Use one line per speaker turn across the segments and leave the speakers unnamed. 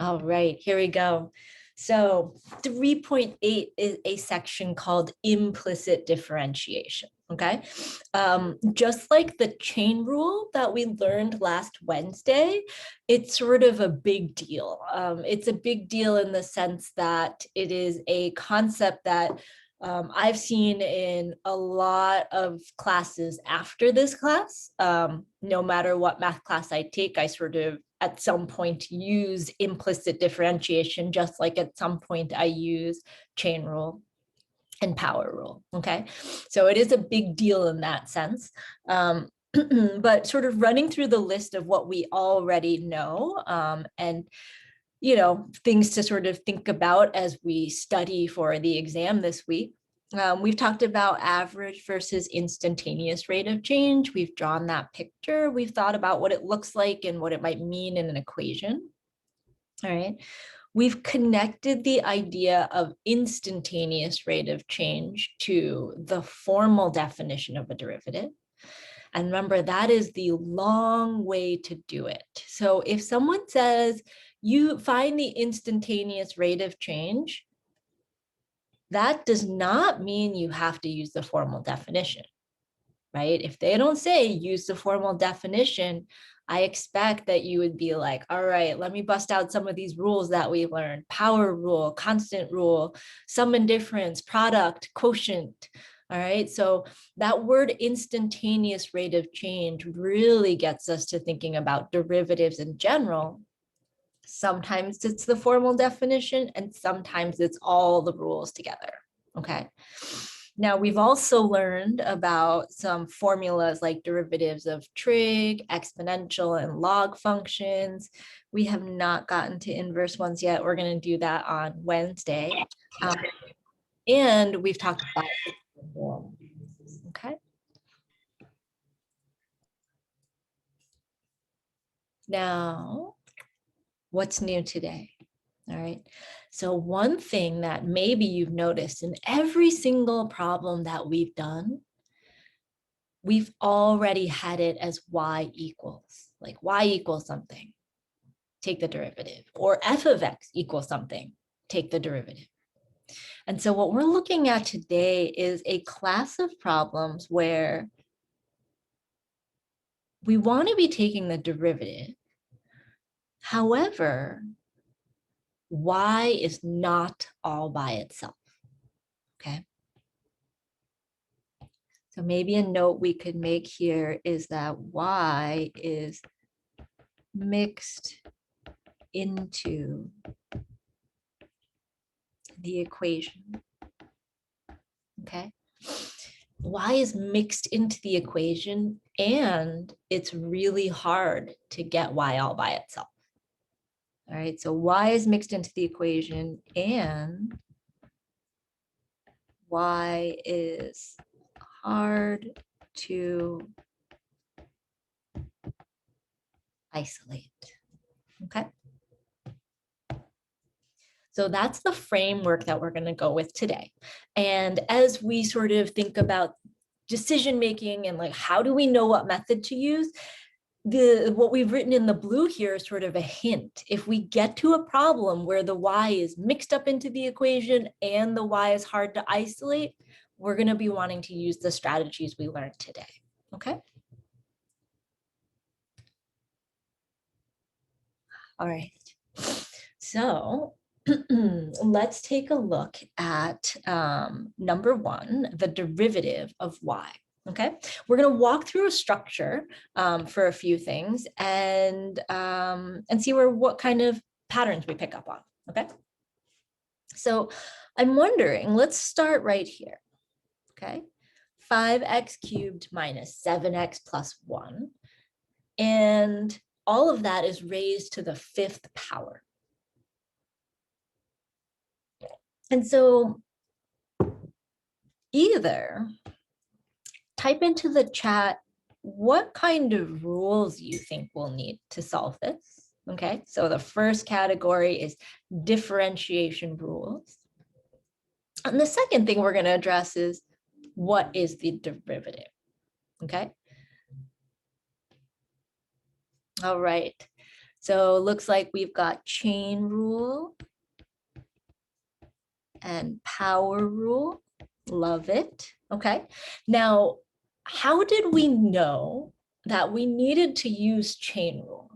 All right, here we go. So 3.8 is a section called implicit differentiation, okay? Just like the chain rule that we learned last Wednesday, it's sort of a big deal. It's a big deal in the sense that it is a concept that I've seen in a lot of classes after this class. No matter what math class I take, I sort of at some point use implicit differentiation, just like at some point I use chain rule and power rule, okay? So it is a big deal in that sense. But sort of running through the list of what we already know and things to sort of think about as we study for the exam this week. We've talked about average versus instantaneous rate of change. We've drawn that picture. We've thought about what it looks like and what it might mean in an equation. All right. We've connected the idea of instantaneous rate of change to the formal definition of a derivative. And remember, that is the long way to do it. So if someone says, you find the instantaneous rate of change, that does not mean you have to use the formal definition, right? If they don't say use the formal definition, I expect that you would be like, all right, let me bust out some of these rules that we learned: power rule, constant rule, sum and difference, product, quotient. All right, so that word instantaneous rate of change really gets us to thinking about derivatives in general. Sometimes it's the formal definition and sometimes it's all the rules together, okay? Now, we've also learned about some formulas like derivatives of trig, exponential, and log functions. We have not gotten to inverse ones yet. We're going to do that on Wednesday. And we've talked about, okay? Now, what's new today? All right. So one thing that maybe you've noticed in every single problem that we've done, we've already had it as y equals, like y equals something, take the derivative, or f of x equals something, take the derivative. And so what we're looking at today is a class of problems where we want to be taking the derivative. However, y is not all by itself, okay? So maybe a note we could make here is that y is mixed into the equation, okay? Y is mixed into the equation and it's really hard to get y all by itself. All right, so y is mixed into the equation and y is hard to isolate, okay? So that's the framework that we're going to go with today. And as we sort of think about decision making and like, how do we know what method to use? What we've written in the blue here is sort of a hint. If we get to a problem where the y is mixed up into the equation and the y is hard to isolate, we're going to be wanting to use the strategies we learned today. Okay. All right. So let's take a look at number one, the derivative of y. Okay, we're going to walk through a structure for a few things and see what kind of patterns we pick up on. Okay, so I'm wondering, let's start right here. Okay, 5x cubed minus 7x plus 1, and all of that is raised to the 5th power. And so either type into the chat what kind of rules you think we'll need to solve this. Okay, so the first category is differentiation rules. And the second thing we're going to address is what is the derivative. Okay. All right. So it looks like we've got chain rule and power rule. Love it. Okay. Now, how did we know that we needed to use chain rule?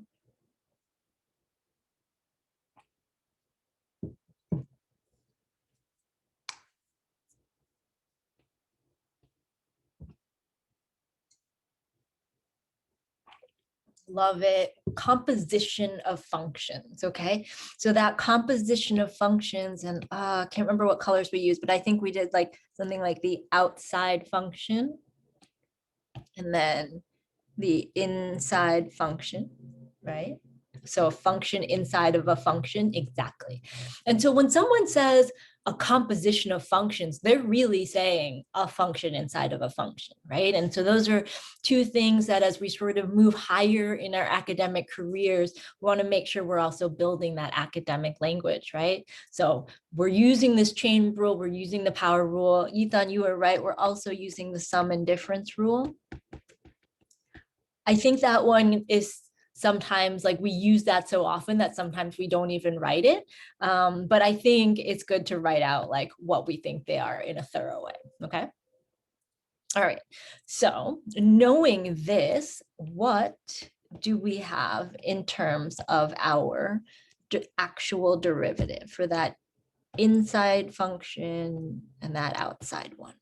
Love it. Composition of functions. Okay. So that composition of functions, and I can't remember what colors we used, but I think we did like something like the outside function and then the inside function, right? So a function inside of a function, exactly. And so when someone says a composition of functions, they're really saying a function inside of a function, right? And so those are two things that as we sort of move higher in our academic careers, we want to make sure we're also building that academic language, right? So we're using this chain rule, we're using the power rule. Ethan, you were right. We're also using the sum and difference rule. I think that one is sometimes like we use that so often that sometimes we don't even write it. But I think it's good to write out like what we think they are in a thorough way. Okay. All right. So knowing this, what do we have in terms of our actual derivative for that inside function and that outside one?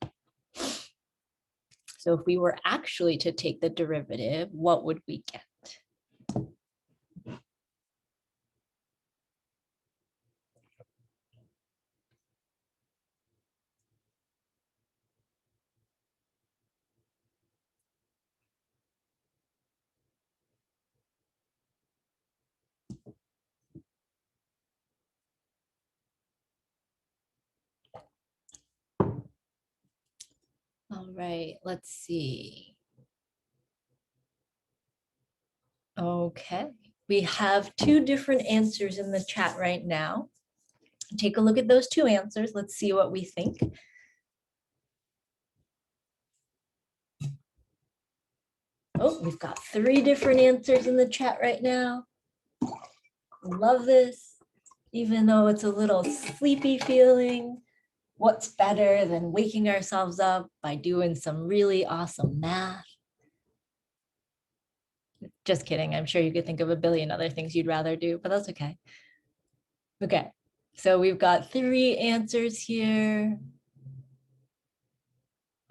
So if we were actually to take the derivative, what would we get? All right, let's see. Okay, we have two different answers in the chat right now. Take a look at those two answers. Let's see what we think. Oh, we've got three different answers in the chat right now. Love this, even though it's a little sleepy feeling. What's better than waking ourselves up by doing some really awesome math? Just kidding. I'm sure you could think of a billion other things you'd rather do, but that's okay. Okay, so we've got three answers here.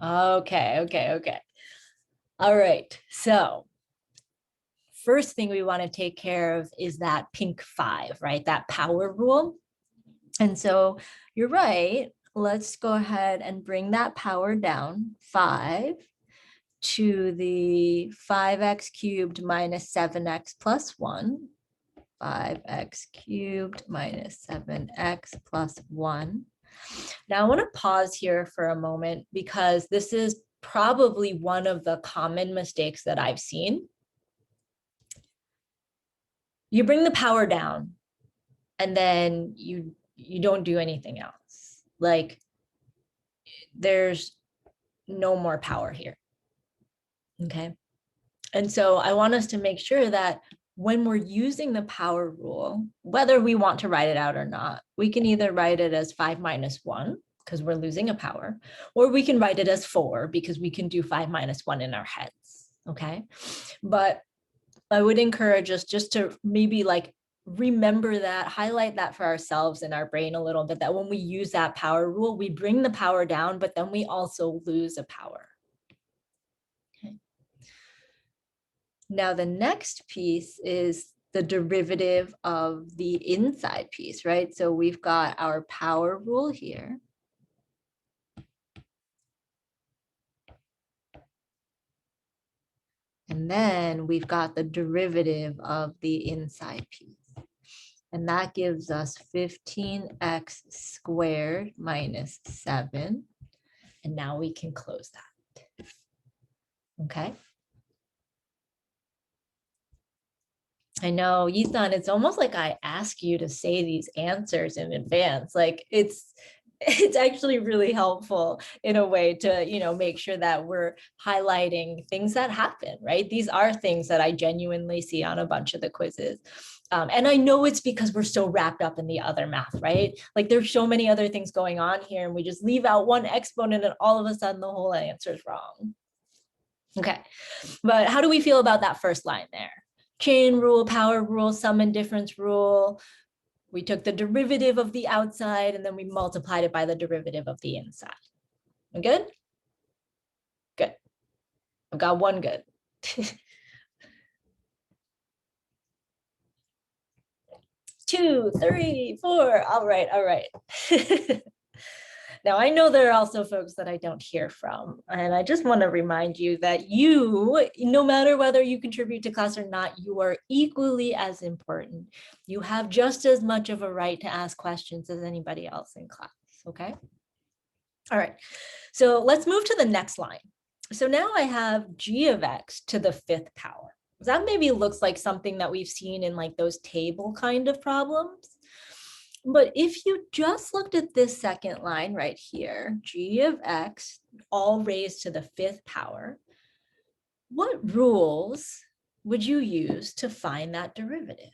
Okay. All right, so first thing we want to take care of is that pink 5, right? That power rule. And so you're right. Let's go ahead and bring that power down, 5 to the 5x cubed minus 7x plus 1. 5x cubed minus 7x plus 1. Now I want to pause here for a moment because this is probably one of the common mistakes that I've seen. You bring the power down and then you don't do anything else. Like there's no more power here. Okay. And so I want us to make sure that when we're using the power rule, whether we want to write it out or not, we can either write it as 5 minus 1 because we're losing a power, or we can write it as 4 because we can do 5 minus 1 in our heads. Okay. But I would encourage us just to maybe like remember that, highlight that for ourselves in our brain a little bit, that when we use that power rule, we bring the power down, but then we also lose a power. Okay. Now the next piece is the derivative of the inside piece, right? So we've got our power rule here. And then we've got the derivative of the inside piece. And that gives us 15x squared minus 7. And now we can close that. Okay. I know, Ethan, it's almost like I ask you to say these answers in advance. Like it's actually really helpful in a way to, make sure that we're highlighting things that happen, right? These are things that I genuinely see on a bunch of the quizzes. And I know it's because we're so wrapped up in the other math, right? Like there's so many other things going on here and we just leave out one exponent and all of a sudden the whole answer is wrong. Okay, but how do we feel about that first line there? Chain rule, power rule, sum and difference rule. We took the derivative of the outside and then we multiplied it by the derivative of the inside. Good? Good. I've got one good. 2, 3, 4. All right, all right. Now, I know there are also folks that I don't hear from, and I just want to remind you that you, no matter whether you contribute to class or not, you are equally as important. You have just as much of a right to ask questions as anybody else in class, okay? All right, so let's move to the next line. So now I have g of x to the 5th power. That maybe looks like something that we've seen in like those table kind of problems. But if you just looked at this second line right here, g of x all raised to the 5th power, what rules would you use to find that derivative?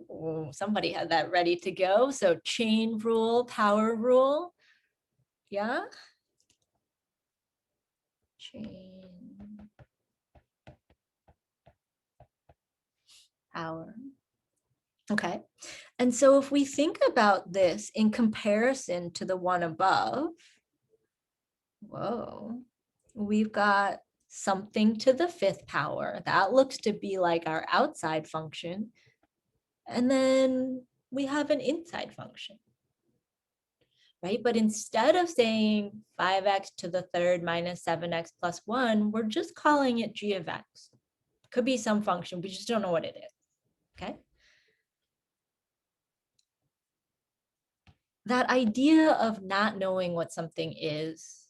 Oh, somebody had that ready to go. So chain rule, power rule. Yeah. Chain power. Okay. And so if we think about this in comparison to the one above, whoa, we've got something to the 5th power. That looks to be like our outside function. And then we have an inside function, right? But instead of saying 5x to the 3rd minus 7x plus 1, we're just calling it g of x. Could be some function, we just don't know what it is, okay? That idea of not knowing what something is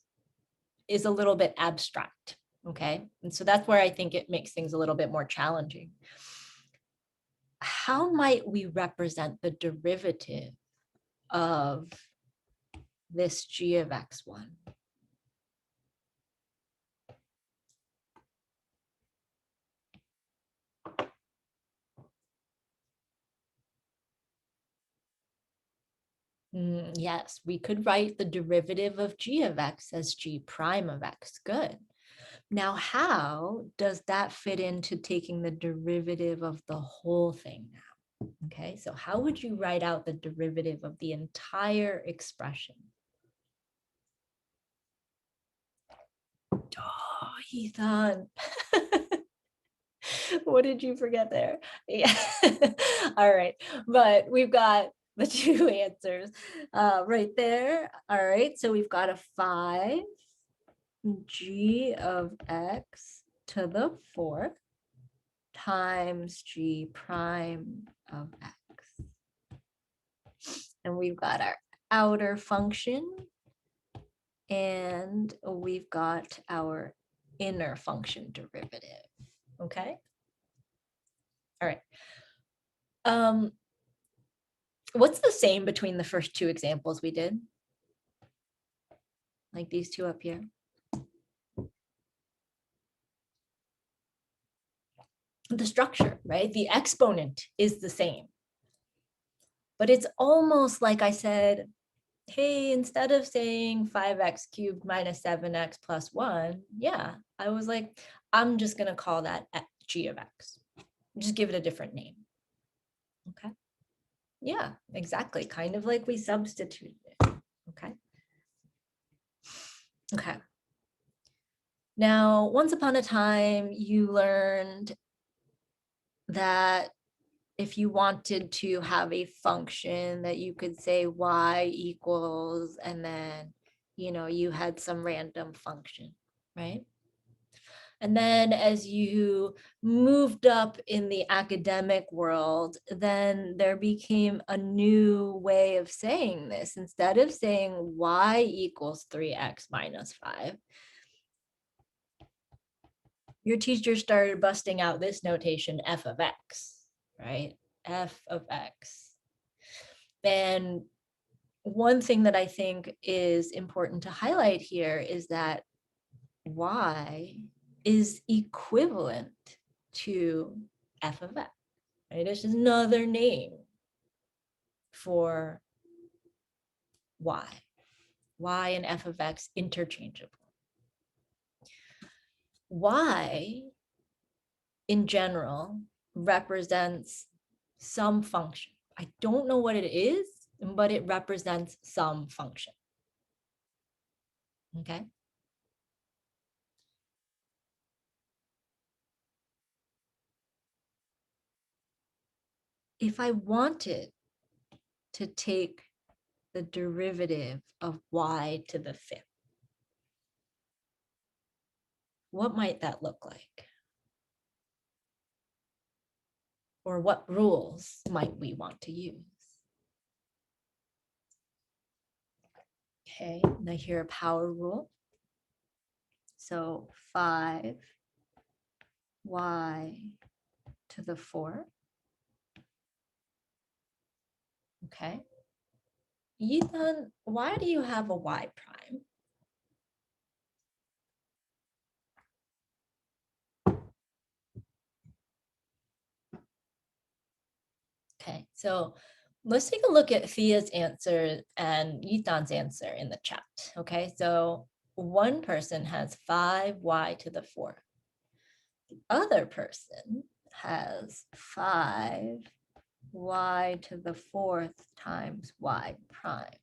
a little bit abstract, okay? And so that's where I think it makes things a little bit more challenging. How might we represent the derivative of this g of x1? Yes, we could write the derivative of g of x as g prime of x. Good. Now, how does that fit into taking the derivative of the whole thing now? Okay, so how would you write out the derivative of the entire expression? Oh, Ethan. What did you forget there? Yeah. All right, but we've got the 2 answers right there. All right, so we've got a 5 g of x to the 4th times g prime of x. And we've got our outer function and we've got our inner function derivative, okay? All right. What's the same between the first 2 examples we did? Like these 2 up here. The structure, right? The exponent is the same. But it's almost like I said, hey, instead of saying 5x cubed minus 7x plus 1, yeah, I was like, I'm just going to call that g of x. Just give it a different name. Okay. Yeah, exactly. Kind of like we substituted it. Okay. Okay. Now, once upon a time, you learned that if you wanted to have a function that you could say y equals, and then, you had some random function, right? And then as you moved up in the academic world, then there became a new way of saying this. Instead of saying y equals 3x minus 5, your teacher started busting out this notation, f of x, right? F of x. And one thing that I think is important to highlight here is that y is equivalent to f of x, right? It's just another name for y. Y and f of x interchangeable. Y in general represents some function. I don't know what it is, but it represents some function. Okay. If I wanted to take the derivative of y to the fifth, what might that look like? Or what rules might we want to use? Okay, now here a power rule. So 5y to the 4. Okay. Ethan, why do you have a y prime? Okay, so let's take a look at Thea's answer and Ethan's answer in the chat. Okay, so one person has 5y to the 4. The other person has 5y to the 4th times y prime.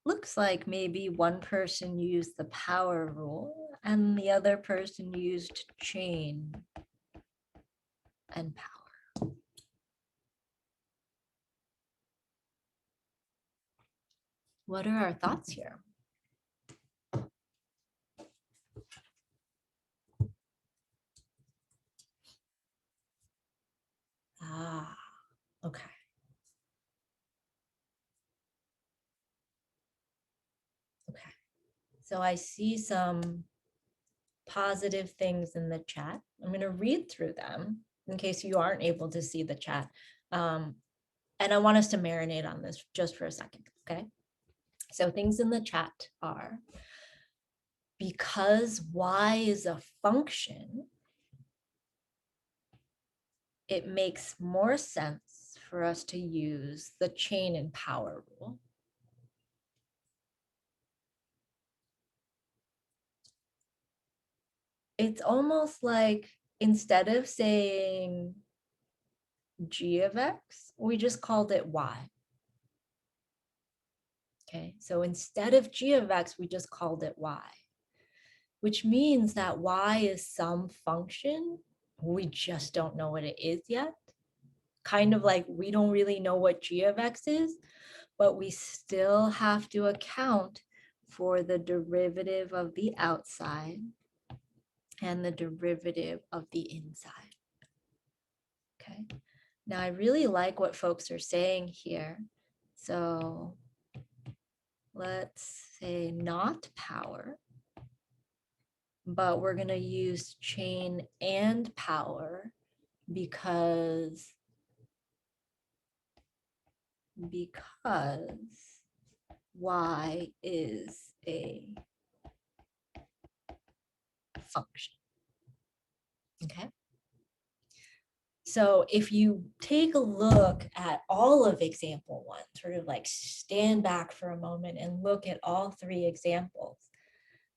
Looks like maybe one person used the power rule and the other person used chain and power. What are our thoughts here? Ah, okay. Okay. So I see some positive things in the chat. I'm going to read through them in case you aren't able to see the chat. And I want us to marinate on this just for a second, okay? So things in the chat are, because y is a function, it makes more sense for us to use the chain and power rule. It's almost like instead of saying g of x, we just called it y. Okay, so instead of g of x, we just called it y, which means that y is some function. We just don't know what it is yet. Kind of like we don't really know what g of x is, but we still have to account for the derivative of the outside and the derivative of the inside. Okay, now I really like what folks are saying here. So let's say not power, but we're going to use chain and power because y is a function. Okay. So if you take a look at all of example 1, sort of like stand back for a moment and look at all 3 examples,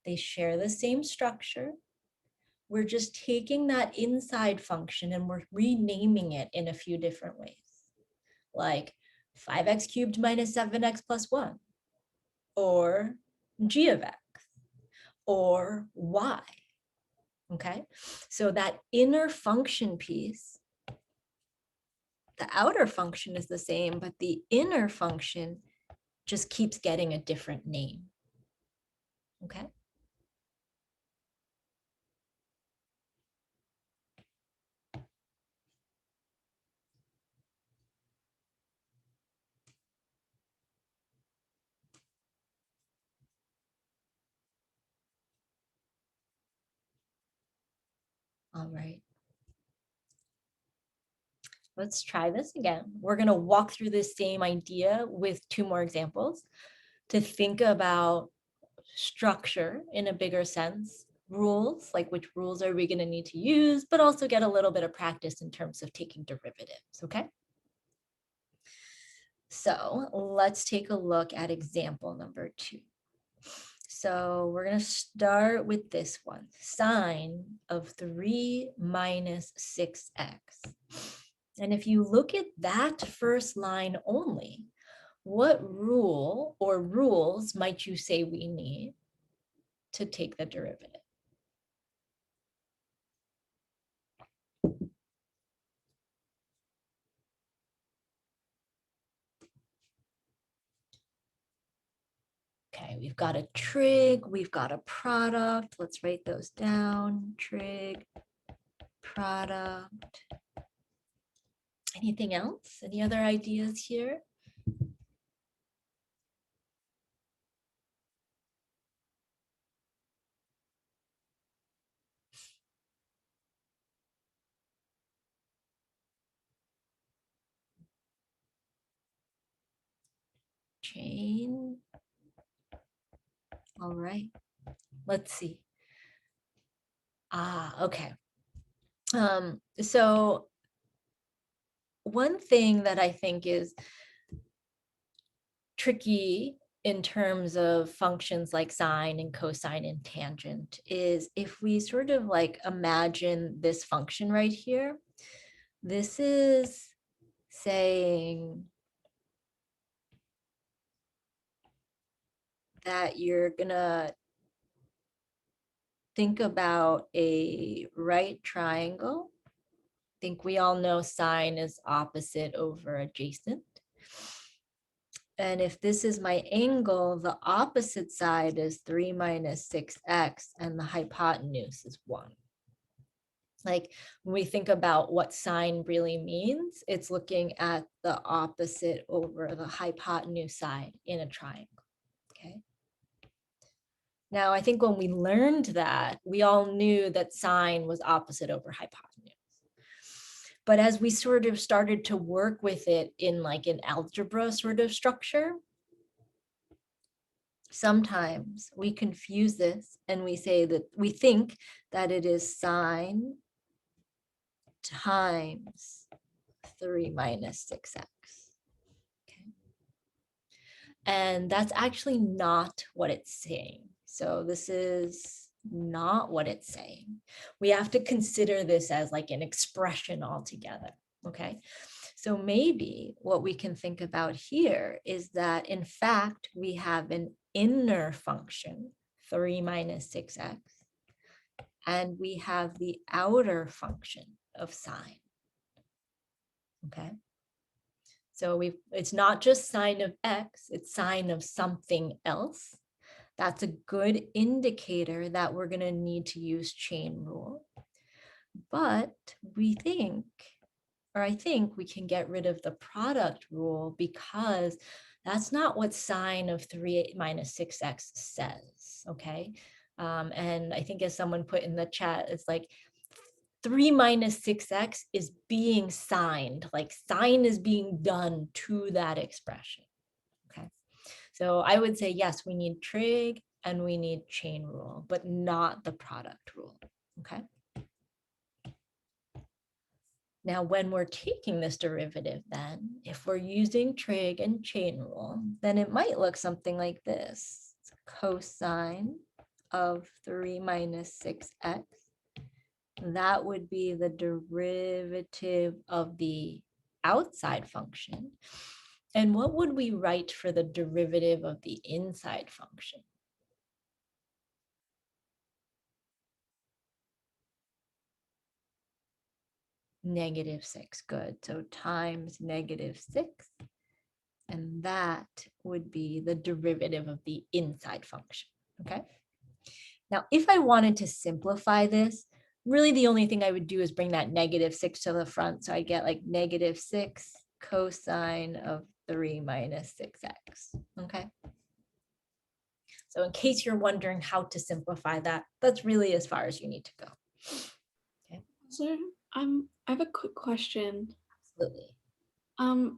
they share the same structure. We're just taking that inside function and we're renaming it in a few different ways, like 5x cubed minus 7x plus 1, or g of x, or y. Okay, so that inner function piece, the outer function is the same, but the inner function just keeps getting a different name. Okay. All right. Let's try this again. We're going to walk through this same idea with 2 more examples. to think about structure in a bigger sense, rules, like which rules are we going to need to use, but also get a little bit of practice in terms of taking derivatives, okay? So let's take a look at example number 2. So we're going to start with this one, sine of 3 minus 6x. And if you look at that first line only, what rule or rules might you say we need to take the derivative? Okay, we've got a trig, we've got a product. Let's write those down. Trig, product. Anything else? Any other ideas here? Chain. All right, let's see. Okay. So one thing that I think is tricky in terms of functions like sine and cosine and tangent is if we sort of like imagine this function right here, this is saying that you're gonna think about a right triangle. I think we all know sine is opposite over adjacent. And if this is my angle, the opposite side is 3 minus 6x, and the hypotenuse is 1. Like when we think about what sine really means, it's looking at the opposite over the hypotenuse side in a triangle, okay? Now, I think when we learned that, we all knew that sine was opposite over hypotenuse. But as we sort of started to work with it in like an algebra sort of structure, sometimes we confuse this and we say that we think that it is sine times 3 minus 6x. Okay. And that's actually not what it's saying. So this is not what it's saying. We have to consider this as like an expression altogether. Okay. So maybe what we can think about here is that in fact, we have an inner function, 3 minus 6x, and we have the outer function of sine. Okay. So it's not just sine of x, it's sine of something else. That's a good indicator that we're going to need to use chain rule. But we think, or I think we can get rid of the product rule because that's not what sine of 3 minus 6x says, okay? And I think as someone put in the chat, it's like 3 minus 6x is being signed, like sine is being done to that expression, okay? So I would say, yes, we need trig and we need chain rule, but not the product rule, okay? Now, when we're taking this derivative then, if we're using trig and chain rule, then it might look something like this. It's cosine of 3 minus 6x. That would be the derivative of the outside function. And what would we write for the derivative of the inside function? -6, good. So times -6, and that would be the derivative of the inside function, okay? Now, if I wanted to simplify this, really the only thing I would do is bring that -6 to the front. So I get like -6 cosine of 3 minus 6x, okay? So in case you're wondering how to simplify that, that's really as far as you need to go. Okay.
So I have a quick question.
Absolutely.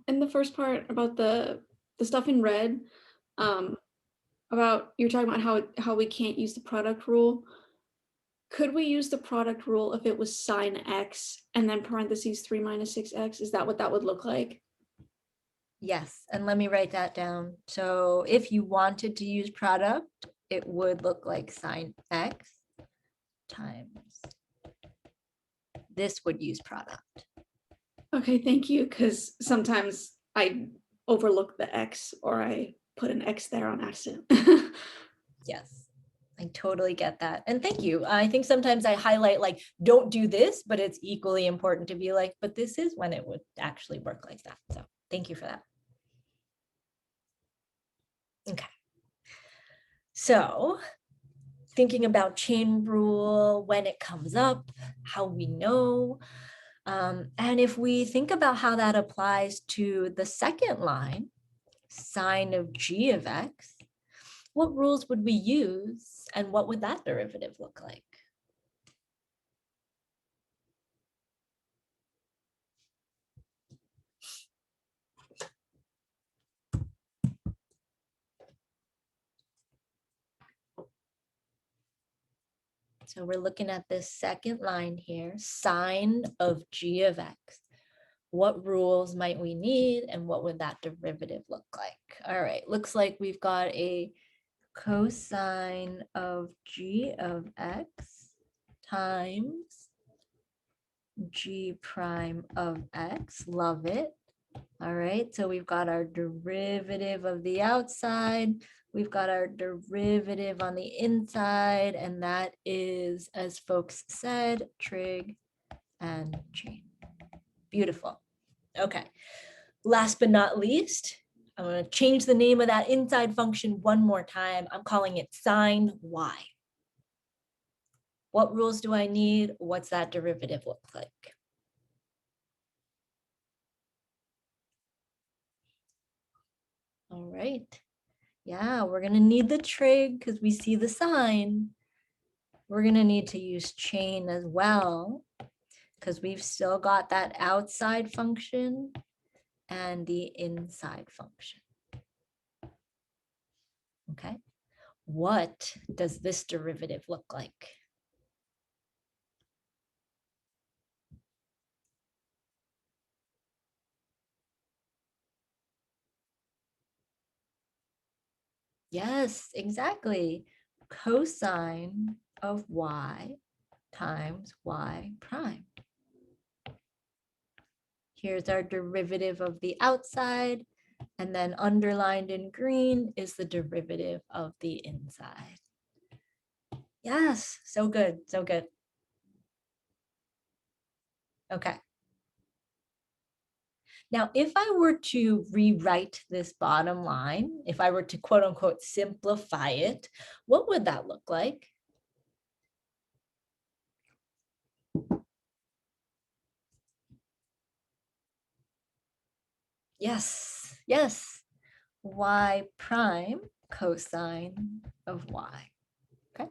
In the first part about the stuff in red, about you're talking about how we can't use the product rule. Could we use the product rule if it was sine x and then parentheses 3 minus 6x? Is that what that would look like?
Yes, and let me write that down. So if you wanted to use product, it would look like sine x times. This would use product.
Okay, thank you, because sometimes I overlook the x or I put an x there on accident.
Yes, I totally get that. And thank you. I think sometimes I highlight like, don't do this, but it's equally important to be like, but this is when it would actually work like that. So thank you for that. Okay. So thinking about chain rule, when it comes up, how we know. And if we think about how that applies to the second line, sine of g of x, what rules would we use and what would that derivative look like? So we're looking at this second line here, sine of g of x. What rules might we need and what would that derivative look like? All right, looks like we've got a cosine of g of x times g prime of x. Love it. All right, so we've got our derivative of the outside. We've got our derivative on the inside, and that is, as folks said, trig and chain. Beautiful. Okay, last but not least, I'm going to change the name of that inside function one more time. I'm calling it sine y. What rules do I need? What's that derivative look like? All right. Yeah, we're going to need the trig because we see the sign. We're going to need to use chain as well because we've still got that outside function and the inside function. Okay. What does this derivative look like? Yes, exactly. Cosine of y times y prime. Here's our derivative of the outside, and then underlined in green is the derivative of the inside. Yes, so good, so good. Okay. Now, if I were to rewrite this bottom line, if I were to quote unquote simplify it, what would that look like? Yes, yes. Y prime cosine of y. Okay,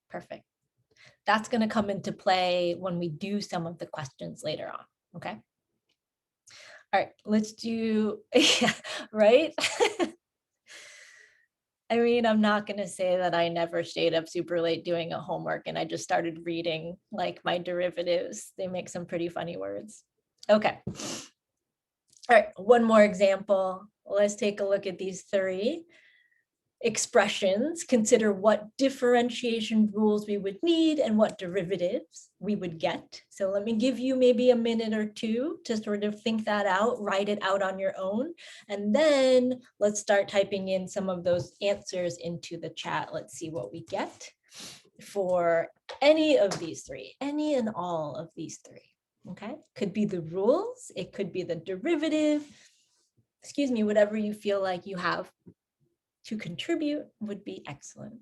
perfect. That's going to come into play when we do some of the questions later on. Okay. All right, let's do, yeah, right? I mean, I'm not going to say that I never stayed up super late doing a homework and I just started reading like my derivatives. They make some pretty funny words. Okay. All right, one more example. Let's take a look at these three expressions, consider what differentiation rules we would need and what derivatives we would get. So let me give you maybe a minute or two to sort of think that out, write it out on your own, and then let's start typing in some of those answers into the chat. Let's see what we get for any of these three, any and all of these three. Okay, could be the rules, it could be the derivative, excuse me, whatever you feel like you have to contribute would be excellent.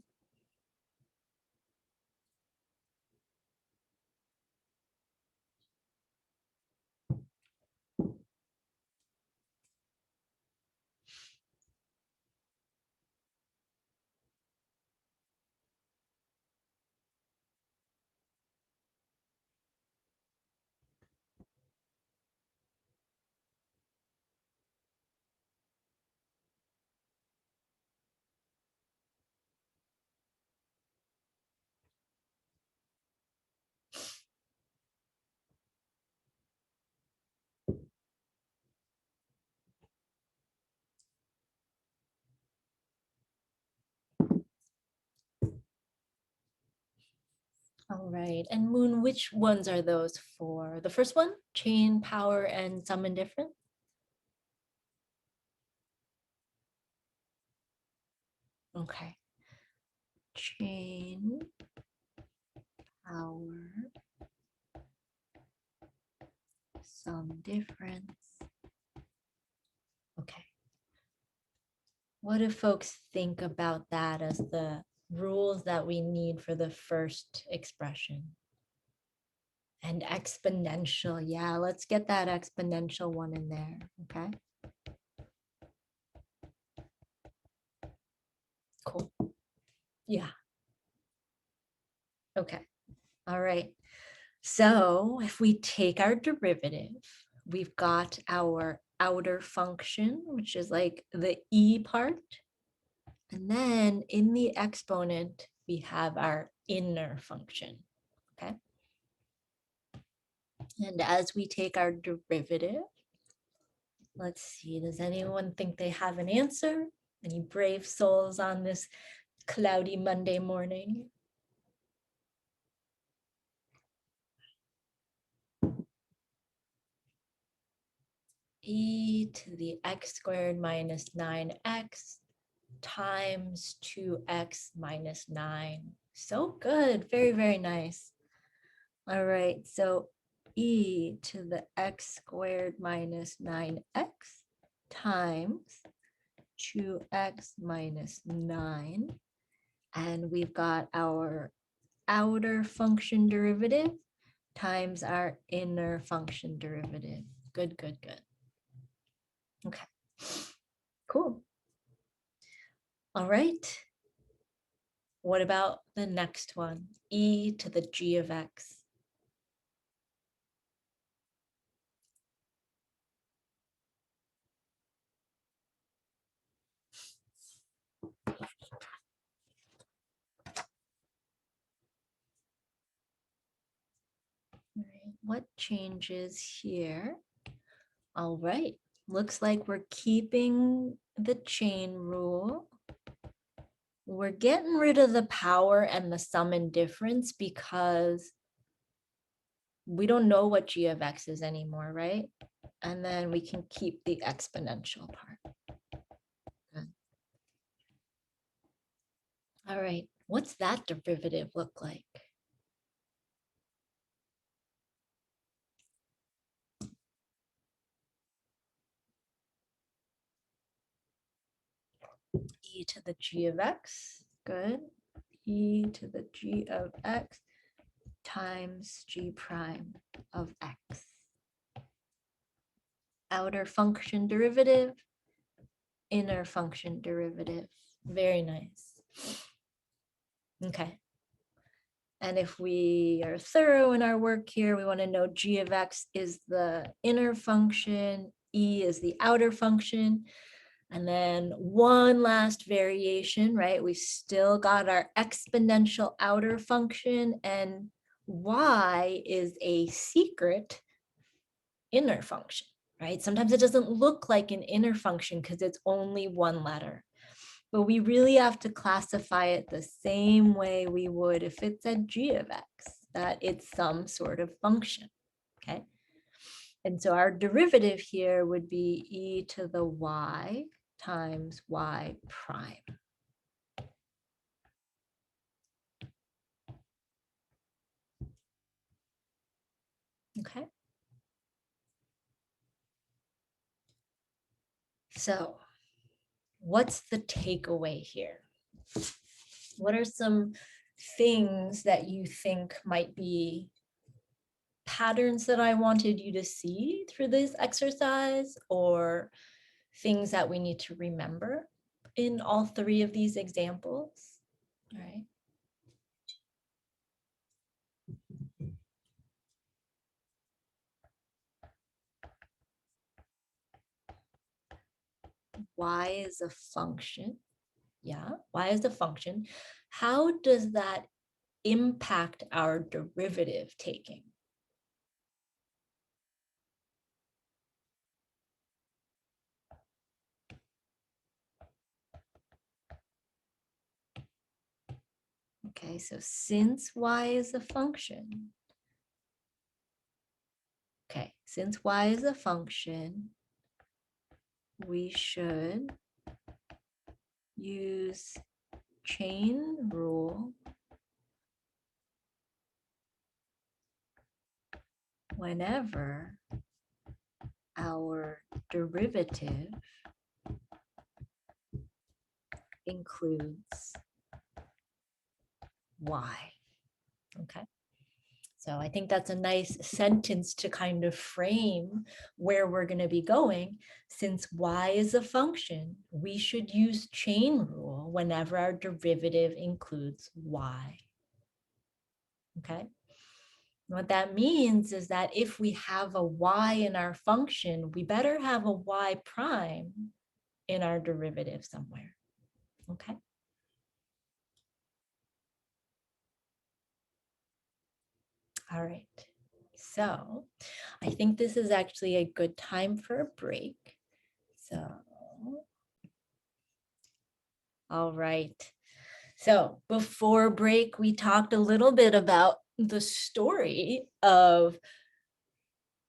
All right, and Moon, which ones are those for? The first one, chain, power, and sum and difference? Okay. Chain, power, sum, difference. Okay. What do folks think about that as the rules that we need for the first expression? And exponential, yeah, let's get that exponential one in there, okay? Cool. Yeah. Okay. All right. So if we take our derivative, we've got our outer function, which is like the e part. And then in the exponent, we have our inner function, okay? And as we take our derivative, let's see, does anyone think they have an answer? Any brave souls on this cloudy Monday morning? E to the x squared minus 9x times 2x minus 9. So good, very, very nice. All right, so e to the x squared minus 9x times 2x minus 9. And we've got our outer function derivative times our inner function derivative. Good, good, good. Okay, cool. All right. What about the next one? E to the g of x. All right, what changes here? All right, looks like we're keeping the chain rule. We're getting rid of the power and the sum and difference because we don't know what g of x is anymore, right? And then we can keep the exponential part. Good. All right, what's that derivative look like? E to the g of x, good. E to the g of x times g prime of x. Outer function derivative, inner function derivative. Very nice. Okay. And if we are thorough in our work here, we want to know g of x is the inner function, e is the outer function. And then one last variation, right? We still got our exponential outer function, and y is a secret inner function, right? Sometimes it doesn't look like an inner function because it's only one letter. But we really have to classify it the same way we would if it said g of x, that it's some sort of function, okay? And so our derivative here would be e to the y times y prime. Okay. So what's the takeaway here? What are some things that you think might be patterns that I wanted you to see through this exercise, or things that we need to remember in all three of these examples? All right. Y is a function. Yeah, y is a function. How does that impact our derivative taking? Okay, so since y is a function, okay, since y is a function, we should use chain rule whenever our derivative includes y. Okay. So I think that's a nice sentence to kind of frame where we're going to be going. Since y is a function, we should use chain rule whenever our derivative includes y. Okay. What that means is that if we have a y in our function, we better have a y prime in our derivative somewhere. Okay. All right. So I think this is actually a good time for a break. So, all right. So before break, we talked a little bit about the story of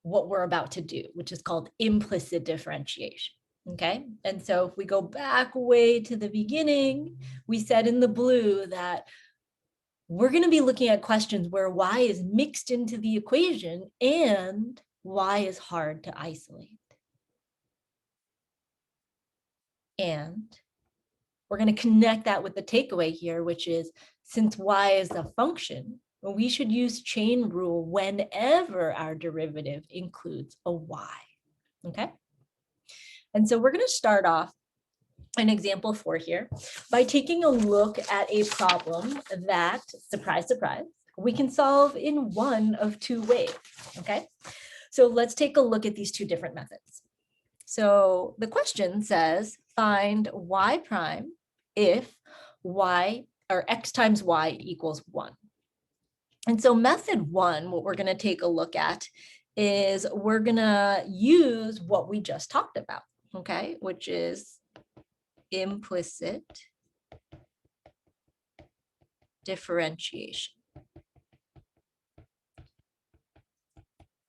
what we're about to do, which is called implicit differentiation. Okay. And so if we go back way to the beginning, we said in the blue that we're going to be looking at questions where y is mixed into the equation and y is hard to isolate. And we're going to connect that with the takeaway here, which is since y is a function, we should use chain rule whenever our derivative includes a y. Okay. And so we're going to start off an example 4 here by taking a look at a problem that, surprise, surprise, we can solve in one of 2 ways. Okay. So let's take a look at these 2 different methods. So the question says, find y prime if y or x times y equals 1. And so method 1, what we're going to take a look at is we're going to use what we just talked about, okay, which is implicit differentiation.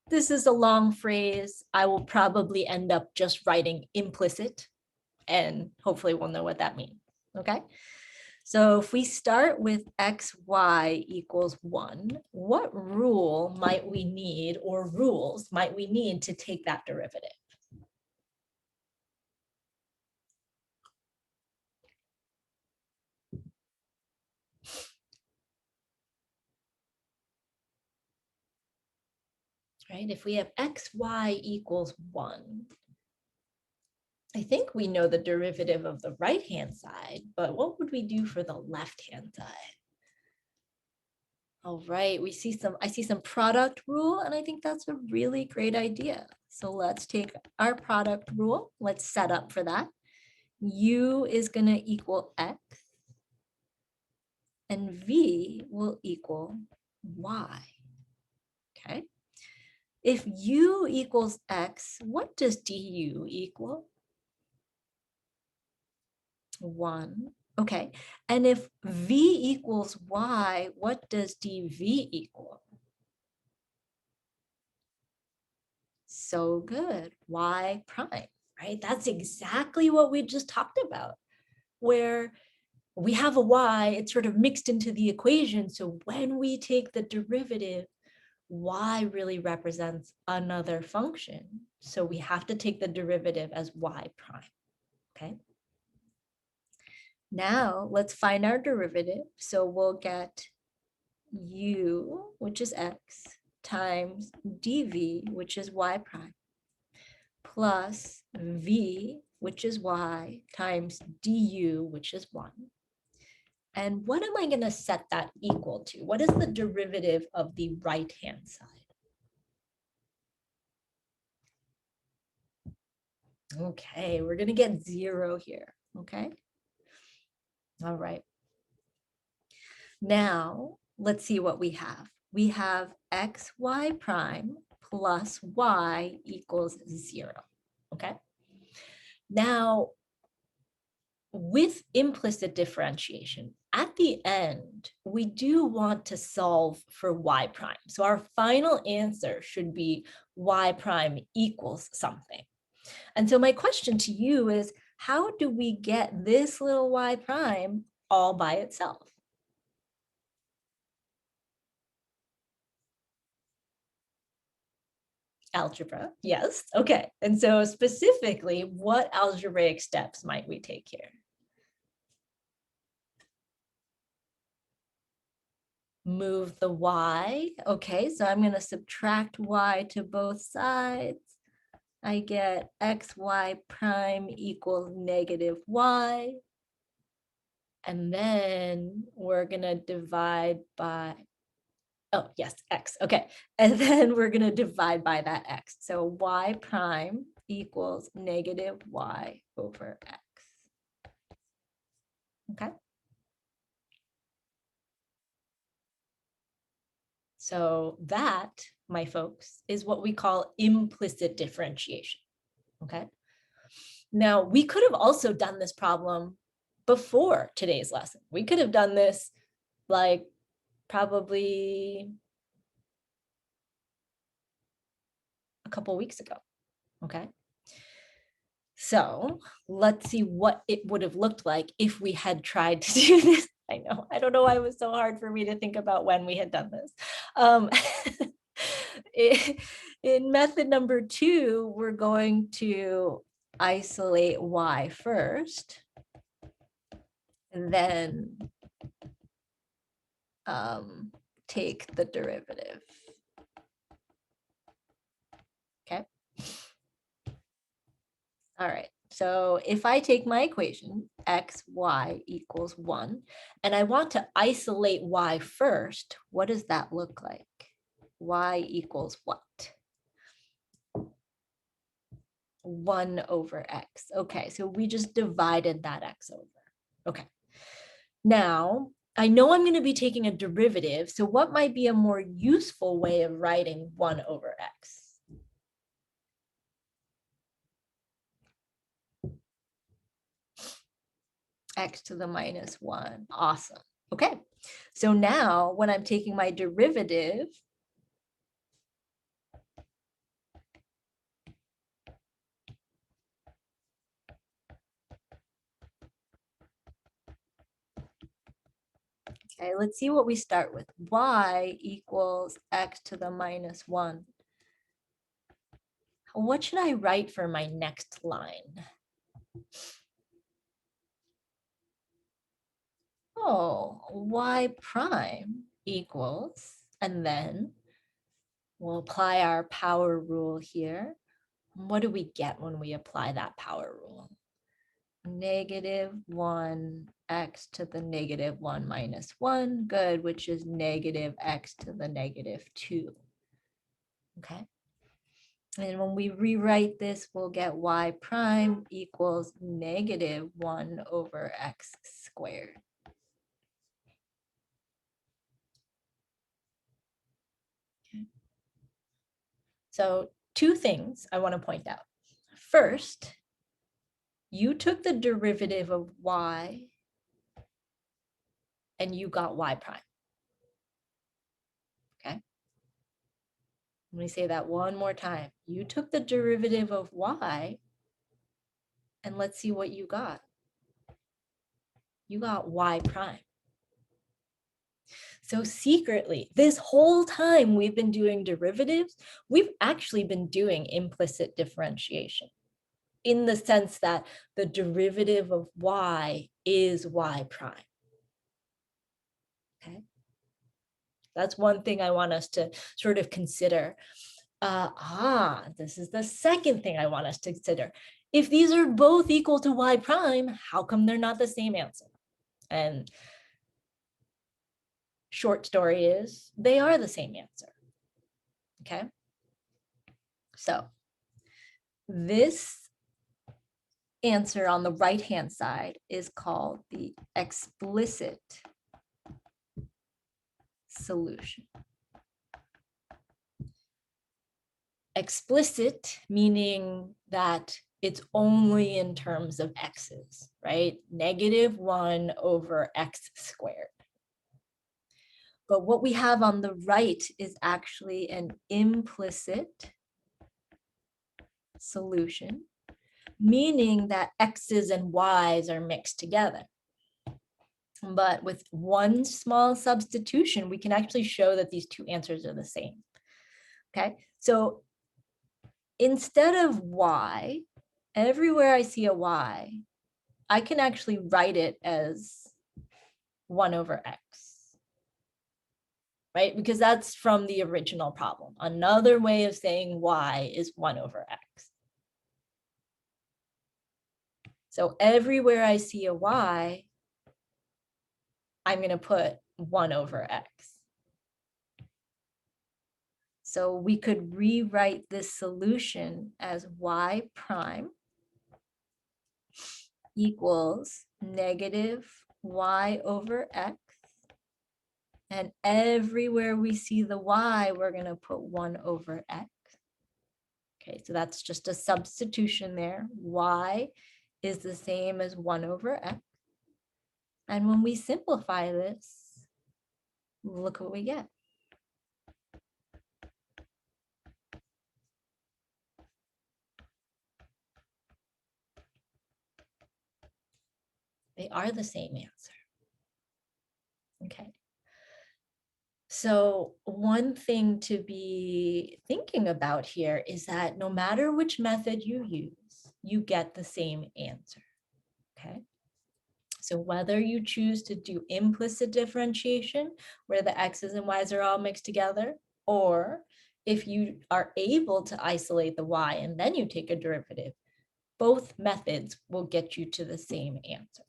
This is a long phrase. I will probably end up just writing implicit, and hopefully we'll know what that means, okay? So if we start with xy equals 1, what rule might we need, or rules might we need to take that derivative? Right? If we have xy equals 1, I think we know the derivative of the right-hand side, but what would we do for the left-hand side? All right, I see some product rule, and I think that's a really great idea. So let's take our product rule. Let's set up for that. U is going to equal x, and v will equal y. Okay. If u equals x, what does du equal? 1. Okay. And if v equals y, what does dv equal? So good. Y prime, right? That's exactly what we just talked about, where we have a y, it's sort of mixed into the equation. So when we take the derivative, y really represents another function. So we have to take the derivative as y prime, okay? Now let's find our derivative. So we'll get u, which is x, times dv, which is y prime, plus v, which is y, times du, which is 1. And what am I going to set that equal to? What is the derivative of the right-hand side? Okay, we're going to get 0 here, okay? All right. Now, let's see what we have. We have xy prime plus y equals 0, okay? Now, with implicit differentiation, at the end, we do want to solve for y prime. So our final answer should be y prime equals something. And so my question to you is, how do we get this little y prime all by itself? Algebra, yes. Okay. And so specifically, what algebraic steps might we take here? Move the y. Okay, so I'm going to subtract y to both sides. I get xy prime equals negative y. And then we're going to divide by, oh, yes, x. Okay. And then we're going to divide by that x. So y prime equals negative y over x. Okay. So that, my folks, is what we call implicit differentiation. Okay. Now, we could have also done this problem before today's lesson. We could have done this like probably a couple weeks ago. Okay. So let's see what it would have looked like if we had tried to do this. I know, I don't know why it was so hard for me to think about when we had done this. In method number 2, we're going to isolate y first, and then take the derivative. Okay. All right. So if I take my equation, x, y equals 1, and I want to isolate y first, what does that look like? Y equals what? 1 over x. Okay, so we just divided that x over. Okay. Now, I know I'm going to be taking a derivative, so what might be a more useful way of writing 1 over x? X to the minus 1. Awesome. Okay, so now when I'm taking my derivative, okay, let's see what we start with. Y equals x to the minus 1. What should I write for my next line? Oh, y prime equals, and then we'll apply our power rule here. What do we get when we apply that power rule? Negative 1 x to the negative 1 minus 1, good, which is negative x to the negative 2. Okay. And when we rewrite this, we'll get y prime equals negative 1 over x squared. Okay. So 2 things I want to point out. First, you took the derivative of y and you got y prime. Okay. Let me say that one more time. You took the derivative of y, and let's see what you got. You got y prime. So secretly, this whole time we've been doing derivatives, we've actually been doing implicit differentiation in the sense that the derivative of y is y prime. Okay. That's one thing I want us to sort of consider. This is the second thing I want us to consider. If these are both equal to y prime, how come they're not the same answer? And short story is, they are the same answer. Okay. So this answer on the right-hand side is called the explicit solution. Explicit meaning that it's only in terms of x's, right? -1 over x squared. But what we have on the right is actually an implicit solution, meaning that x's and y's are mixed together. But with one small substitution, we can actually show that these two answers are the same. Okay, so instead of y, everywhere I see a y, I can actually write it as 1 over x, right? Because that's from the original problem. Another way of saying y is 1 over x. So everywhere I see a y, I'm going to put 1 over x. So we could rewrite this solution as y prime equals -y over x. And everywhere we see the y, we're going to put 1 over x. Okay, so that's just a substitution there. Y is the same as 1 over x. And when we simplify this, look what we get. They are the same answer. Okay. So one thing to be thinking about here is that no matter which method you use, you get the same answer. Okay. So whether you choose to do implicit differentiation, where the x's and y's are all mixed together, or if you are able to isolate the y and then you take a derivative, both methods will get you to the same answer.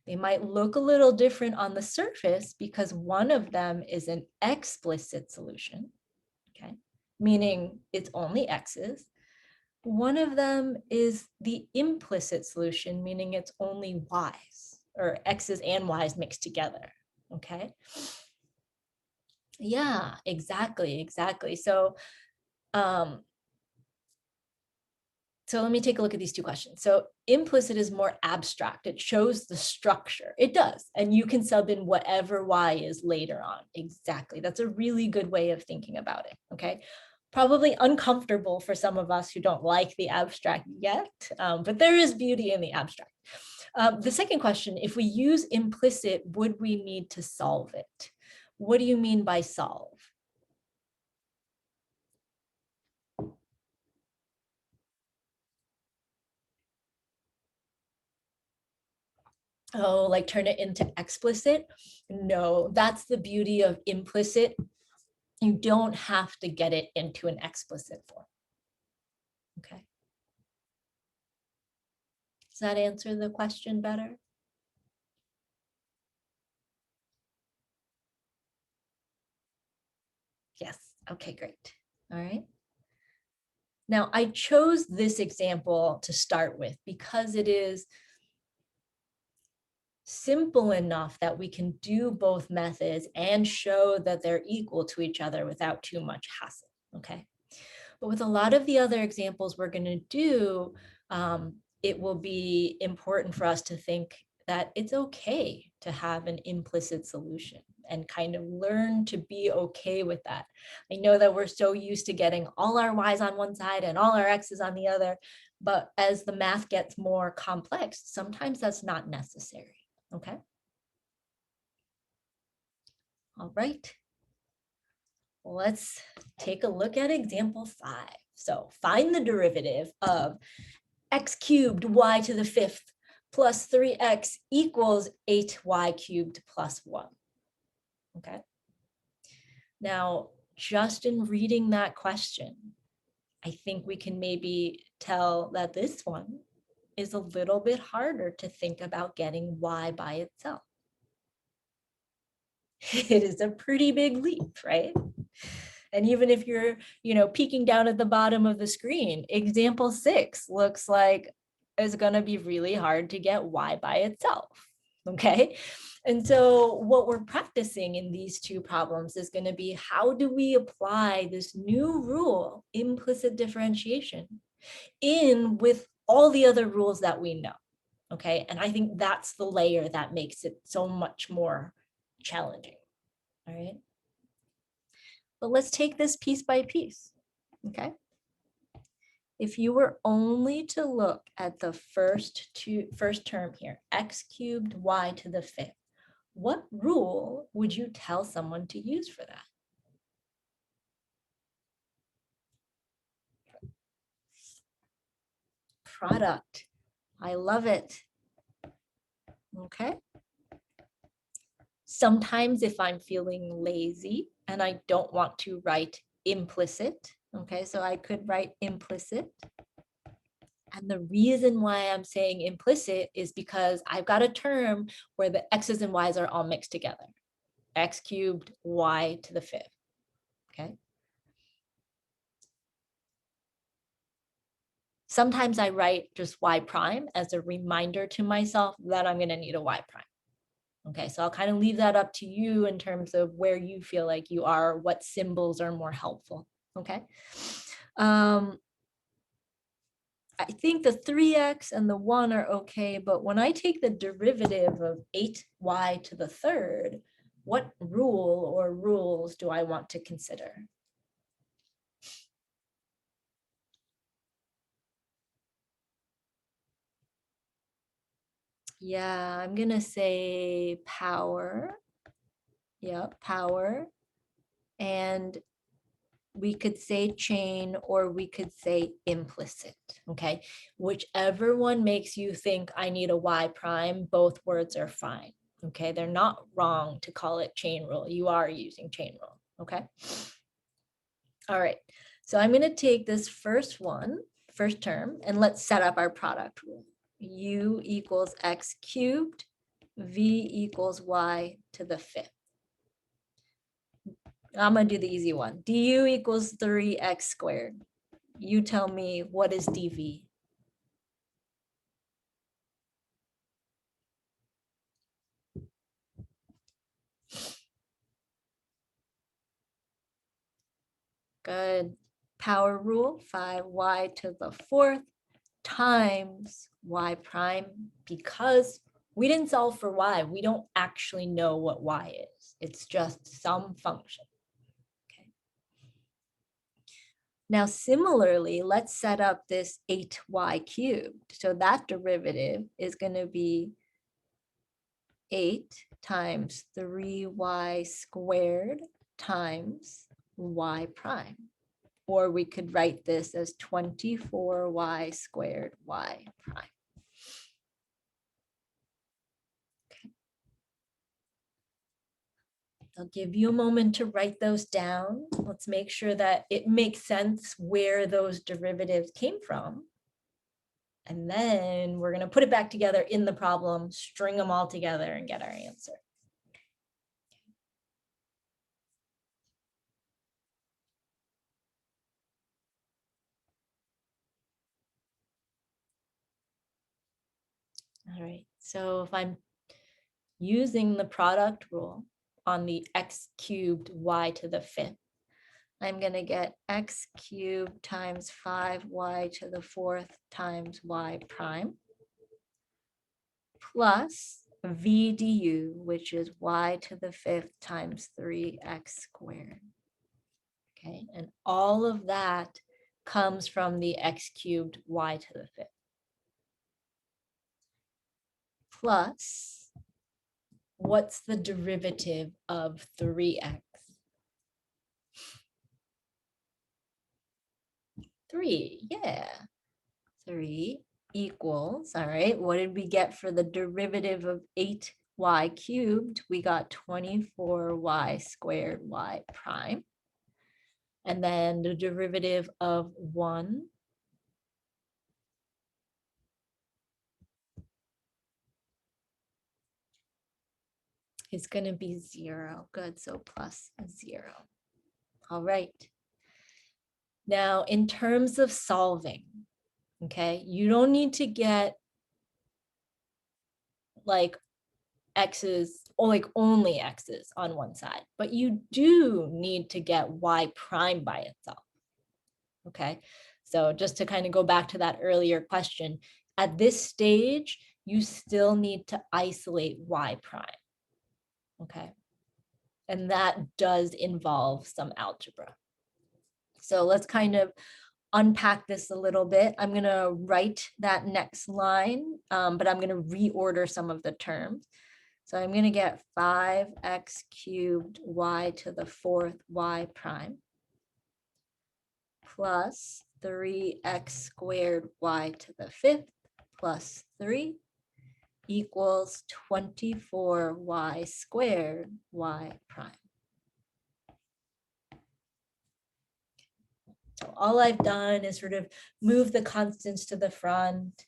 They might look a little different on the surface because one of them is an explicit solution, okay, meaning it's only x's. One of them is the implicit solution, meaning it's only y's, or x's and y's mixed together, okay? Yeah, exactly. So let me take a look at these two questions. So implicit is more abstract. It shows the structure. It does. And you can sub in whatever y is later on. Exactly. That's a really good way of thinking about it. Okay. Probably uncomfortable for some of us who don't like the abstract yet, but there is beauty in the abstract. The second question, if we use implicit, would we need to solve it? What do you mean by solve? Oh, like turn it into explicit? No, that's the beauty of implicit. You don't have to get it into an explicit form. Okay. Does that answer the question better? Yes. Okay, great. All right. Now, I chose this example to start with because it is simple enough that we can do both methods and show that they're equal to each other without too much hassle, okay? But with a lot of the other examples we're going to do, it will be important for us to think that it's okay to have an implicit solution and kind of learn to be okay with that. I know that we're so used to getting all our y's on one side and all our x's on the other, but as the math gets more complex, sometimes that's not necessary. Okay. All right. Let's take a look at example 5. So find the derivative of x cubed y to the 5th plus 3x equals 8y cubed plus 1. Okay. Now, just in reading that question, I think we can maybe tell that this one is a little bit harder to think about getting y by itself. It is a pretty big leap, right? And even if you're, peeking down at the bottom of the screen, example 6 looks like it's going to be really hard to get y by itself. Okay. And so what we're practicing in these two problems is going to be, how do we apply this new rule, implicit differentiation, in with all the other rules that we know. Okay, and I think that's the layer that makes it so much more challenging. All right, but let's take this piece by piece. Okay, if you were only to look at the first term here, x cubed y to the fifth, what rule would you tell someone to use for that? Product. I love it. Okay. Sometimes if I'm feeling lazy and I don't want to write implicit, okay, so I could write implicit. And the reason why I'm saying implicit is because I've got a term where the x's and y's are all mixed together. X cubed y to the fifth, okay? Sometimes I write just y prime as a reminder to myself that I'm gonna need a y prime. Okay, so I'll kind of leave that up to you in terms of where you feel like you are, what symbols are more helpful, okay? I think the 3x and the 1 are okay, but when I take the derivative of 8y to the third, what rule or rules do I want to consider? Yeah, I'm gonna say power. Yeah, power. And we could say chain or we could say implicit, okay? Whichever one makes you think I need a y prime, both words are fine, okay? They're not wrong to call it chain rule. You are using chain rule, okay? All right, so I'm gonna take this first term, and let's set up our product rule. U equals x cubed, v equals y to the fifth. I'm gonna do the easy one. du equals 3x squared. You tell me, what is dv? Good. Power rule, 5y to the fourth times y prime, because we didn't solve for y. We don't actually know what y is. It's just some function. Okay. Now, similarly, let's set up this 8y cubed. So that derivative is going to be 8 times 3y squared times y prime. Or we could write this as 24y squared y prime. Okay. I'll give you a moment to write those down. Let's make sure that it makes sense where those derivatives came from. And then we're going to put it back together in the problem, string them all together, and get our answer. All right, so if I'm using the product rule on the x cubed y to the fifth, I'm going to get x cubed times 5y to the fourth times y prime plus v du, which is y to the fifth times 3x squared. Okay, and all of that comes from the x cubed y to the fifth. Plus, what's the derivative of 3x? 3, yeah. 3 equals, all right, what did we get for the derivative of 8y cubed? We got 24y squared y prime. And then the derivative of 1 is going to be 0. Good, so plus 0. All right. Now, in terms of solving, okay, you don't need to get like x's or like only x's on one side, but you do need to get y prime by itself. Okay, So just to kind of go back to that earlier question, at this stage, you still need to isolate y prime, okay? And that does involve some algebra. So let's kind of unpack this a little bit. I'm going to write that next line, but I'm going to reorder some of the terms. So I'm going to get 5x cubed y to the 4th y prime plus 3x squared y to the 5th plus 3 equals 24y squared y prime. So all I've done is sort of move the constants to the front,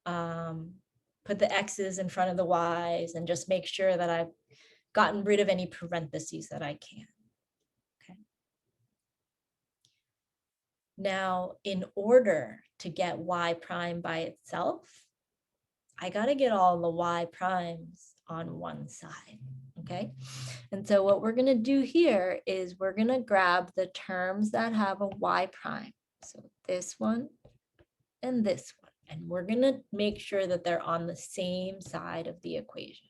put the x's in front of the y's, and just make sure that I've gotten rid of any parentheses that I can. Okay. Now, in order to get y prime by itself, I got to get all the y primes on one side. Okay. And so what we're going to do here is we're going to grab the terms that have a y prime. So this one and this one. And we're going to make sure that they're on the same side of the equation.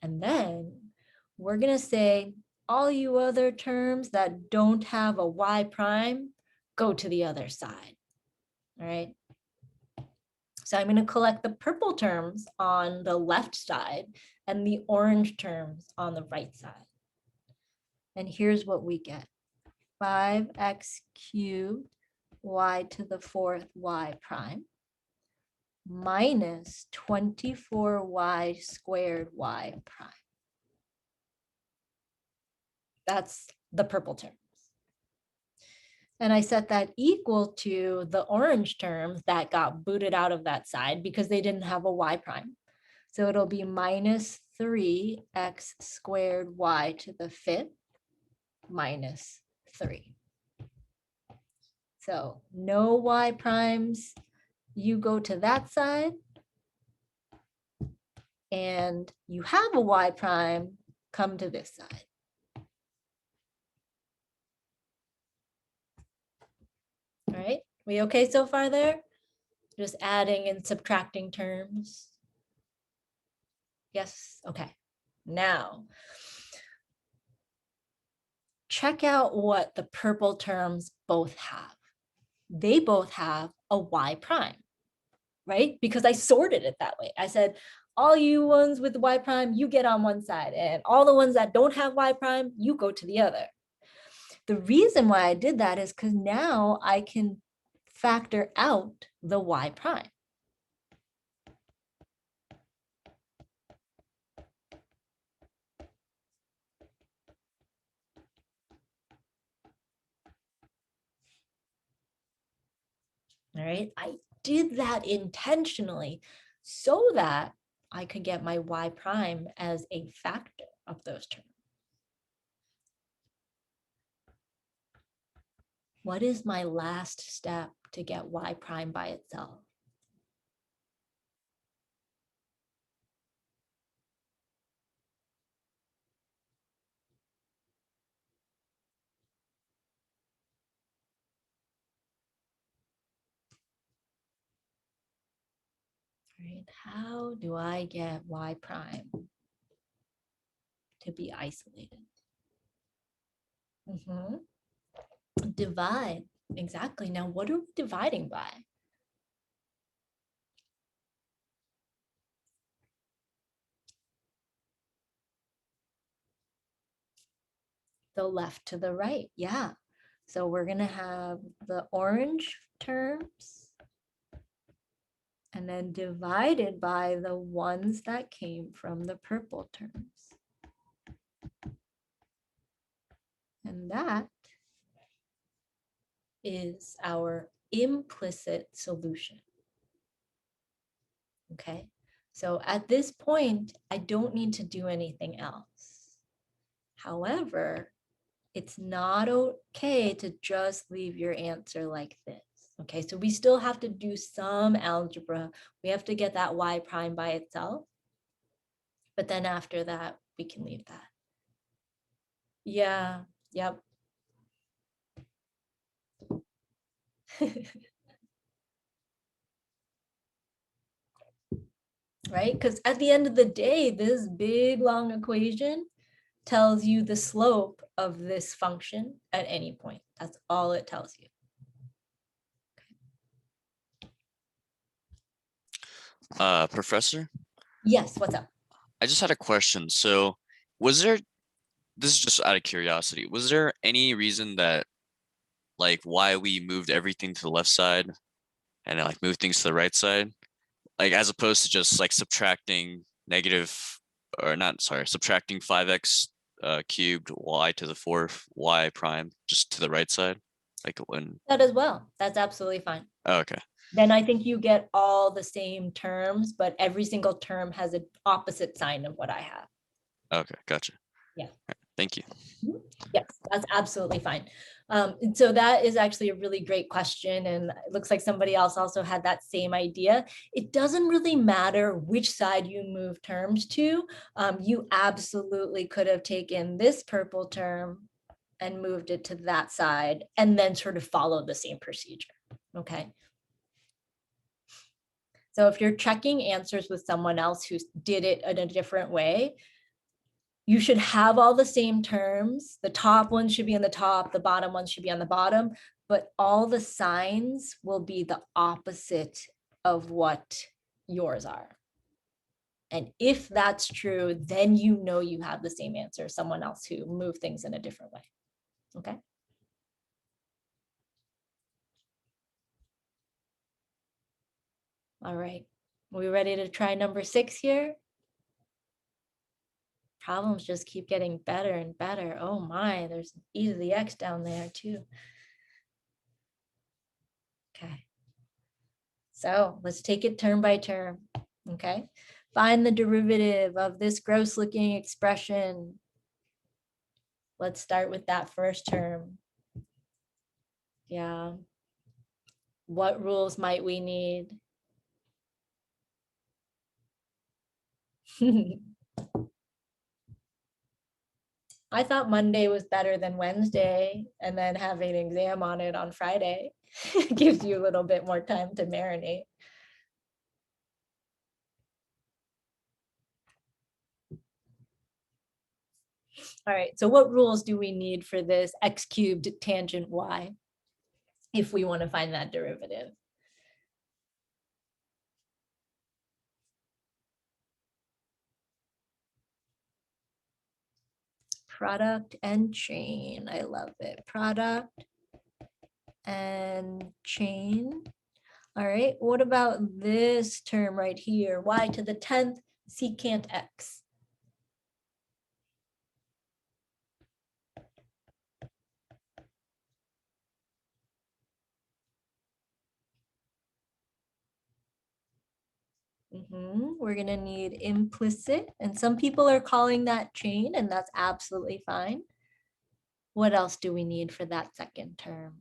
And then we're going to say, all you other terms that don't have a y prime, go to the other side. All right. So I'm going to collect the purple terms on the left side and the orange terms on the right side. And here's what we get. 5x cubed y to the 4th y prime minus 24y squared y prime. That's the purple terms. And I set that equal to the orange terms that got booted out of that side because they didn't have a y prime. So it'll be minus 3x squared y to the 5th minus 3. So no y primes, you go to that side. And you have a y prime, come to this side. All right, we okay so far there? Just adding and subtracting terms. Yes, okay. Now, check out what the purple terms both have. They both have a y prime, right? Because I sorted it that way. I said, all you ones with y prime, you get on one side, and all the ones that don't have y prime, you go to the other. The reason why I did that is because now I can factor out the y prime. All right, I did that intentionally so that I could get my y prime as a factor of those terms. What is my last step to get y prime by itself? Right? How do I get y prime to be isolated? Divide. Exactly. Now, what are we dividing by? The left to the right. Yeah. So we're going to have the orange terms and then divided by the ones that came from the purple terms. And that is our implicit solution. Okay, so at this point, I don't need to do anything else. However, it's not okay to just leave your answer like this. Okay, so we still have to do some algebra. We have to get that y prime by itself. But then after that, we can leave that. Yeah, yep. Right? Because at the end of the day, this big long equation tells you the slope of this function at any point. That's all it tells you.
Professor,
Yes, what's up?
I just had a question. So was there, this is just out of curiosity, was there any reason that like why we moved everything to the left side and then like moved things to the right side? Like as opposed to just like subtracting negative, or not, sorry, subtracting 5x cubed y to the fourth y prime just to the right side? Like when,
That as well. That's absolutely fine.
oh, okay.
Then I think you get all the same terms, but every single term has an opposite sign of what I have.
Okay, gotcha.
Yeah.
Right, thank you.
Yes, that's absolutely fine. And so that is actually a really great question. And it looks like somebody else also had that same idea. It doesn't really matter which side you move terms to. You absolutely could have taken this purple term and moved it to that side and then sort of followed the same procedure. Okay. So if you're checking answers with someone else who did it in a different way, you should have all the same terms. The top ones should be on the top, the bottom ones should be on the bottom, but all the signs will be the opposite of what yours are. And if that's true, then you know you have the same answer as someone else who moved things in a different way. Okay. All right. Are we ready to try number 6 here? Problems just keep getting better and better. Oh my, there's e to the x down there too. Okay. So let's take it term by term. Okay. Find the derivative of this gross looking expression. Let's start with that first term. Yeah. What rules might we need? I thought Monday was better than Wednesday, and then having an exam on it on Friday gives you a little bit more time to marinate. All right, so what rules do we need for this x cubed tangent y if we want to find that derivative? Product and chain. I love it. Product and chain. All right, what about this term right here? Y to the 10th secant x. We're gonna need implicit, and some people are calling that chain, and that's absolutely fine. What else do we need for that second term?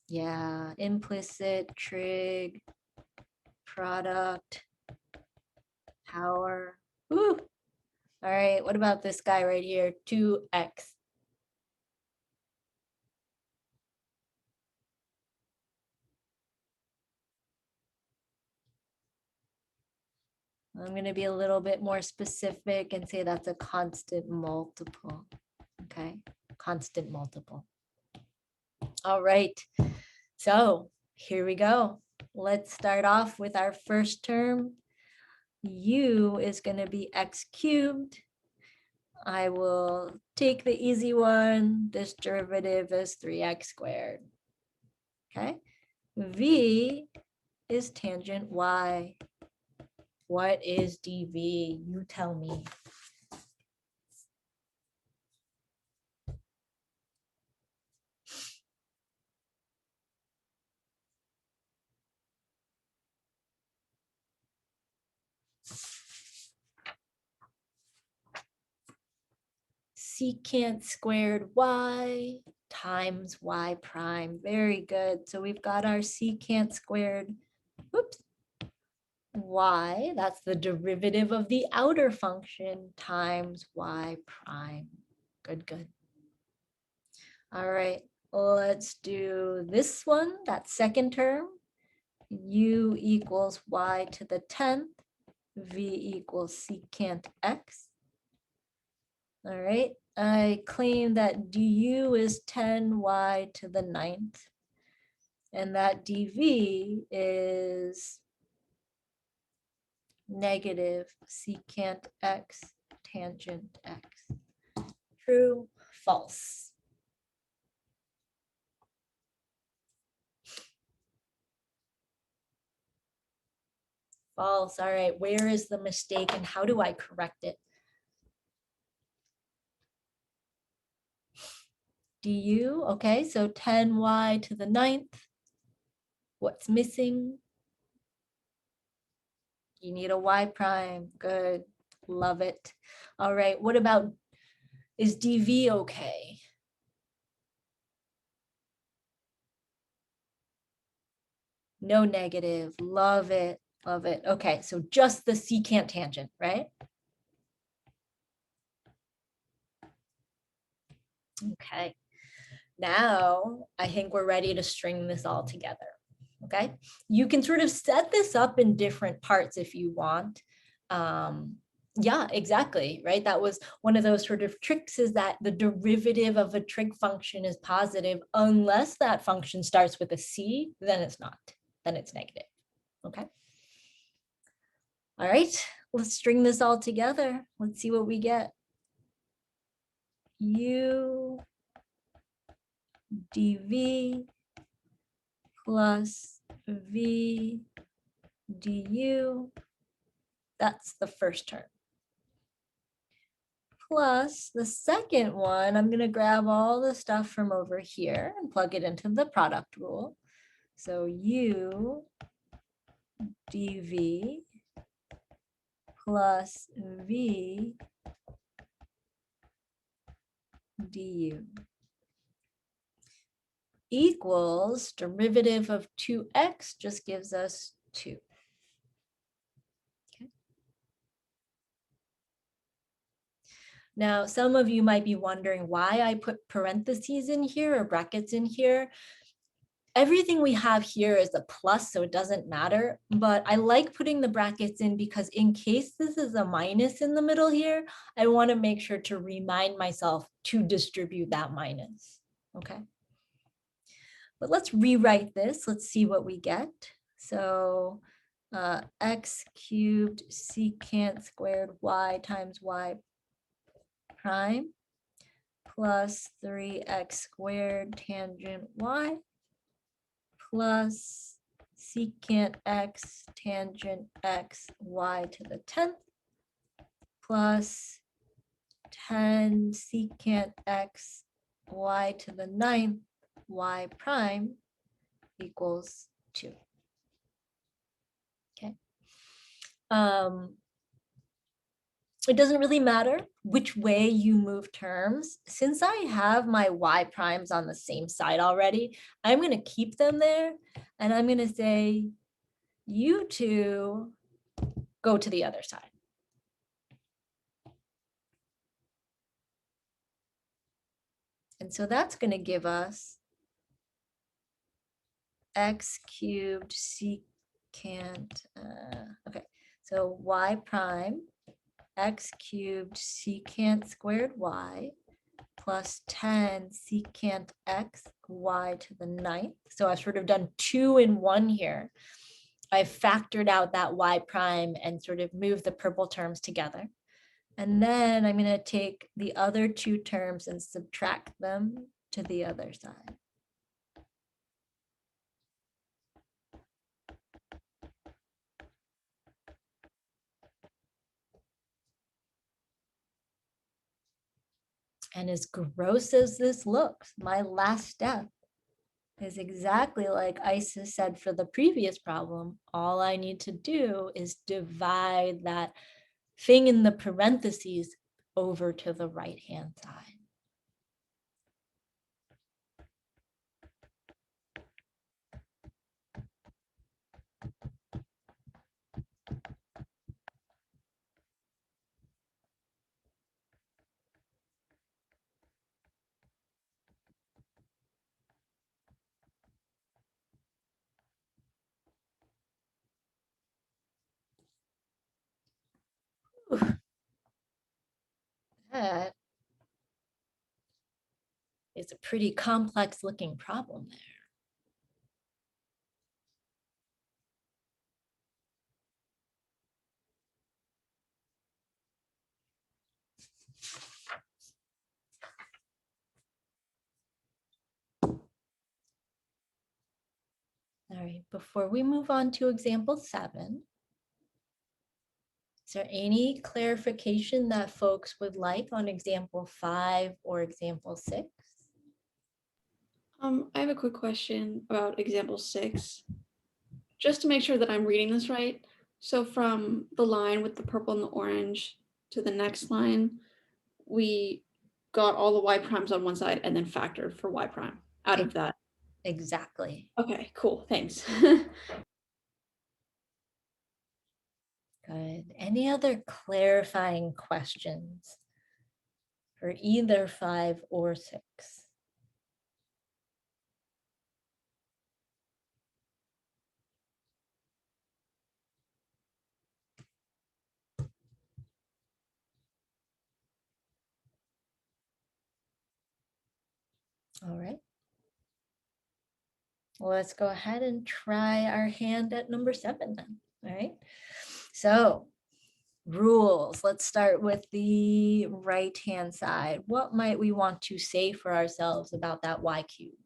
Yeah, implicit, trig, product, power. Ooh. All right, what about this guy right here, 2x? I'm going to be a little bit more specific and say that's a constant multiple. Okay, constant multiple. All right, so here we go. Let's start off with our first term. U is going to be x cubed. I will take the easy one. This derivative is 3x squared. Okay, V is tangent y. What is dv? You tell me. Secant squared y times y prime. Very good. So we've got our secant squared, whoops, y, that's the derivative of the outer function, times y prime. Good, good. All right, let's do this one, that second term. U equals y to the 10th, v equals secant x. All right, I claim that du is 10y to the 9th, and that dv is negative secant x tangent x. True, false. False. All right, where is the mistake and how do I correct it? Du, okay, so 10y to the 9th. What's missing? You need a y prime. Good, love it. All right, what about, is dv okay? No negative, love it, love it. Okay, so just the secant tangent, right? Okay, now I think we're ready to string this all together. Okay, you can sort of set this up in different parts if you want. Yeah, exactly, right? That was one of those sort of tricks, is that the derivative of a trig function is positive unless that function starts with a c, then it's not, then it's negative. Okay. All right, let's string this all together. Let's see what we get. U dv plus v du, that's the first term. Plus the second one, I'm gonna grab all the stuff from over here and plug it into the product rule. So u dv plus v du equals derivative of 2x just gives us 2. Okay. Now, some of you might be wondering why I put parentheses in here or brackets in here. Everything we have here is a plus, so it doesn't matter, but I like putting the brackets in because in case this is a minus in the middle here, I want to make sure to remind myself to distribute that minus, okay? But let's rewrite this. Let's see what we get. So x cubed secant squared y times y prime plus 3x squared tangent y plus secant x tangent x y to the 10th plus 10 secant x y to the 9th y prime equals 2. Okay. It doesn't really matter which way you move terms. Since I have my y primes on the same side already, I'm going to keep them there. And I'm going to say, you two go to the other side. And so that's going to give us x cubed secant, okay, so y prime x cubed secant squared y plus 10 secant x y to the 9th. So I've sort of done 2 in 1 here. I've factored out that y prime and sort of moved the purple terms together. And then I'm going to take the other 2 terms and subtract them to the other side. And as gross as this looks, my last step is exactly like Isa said for the previous problem. All I need to do is divide that thing in the parentheses over to the right-hand side. Whew. That is a pretty complex looking problem there. All right, before we move on to example 7, is there any clarification that folks would like on example 5 or example 6?
I have a quick question about example 6. Just to make sure that I'm reading this right. So from the line with the purple and the orange to the next line, we got all the y primes on one side and then factored for y prime out of that.
Exactly.
Okay, cool, thanks.
Good. Any other clarifying questions for either 5 or 6? All right. Well, let's go ahead and try our hand at number 7 then. All right. So rules. Let's start with the right-hand side. What might we want to say for ourselves about that y cubed?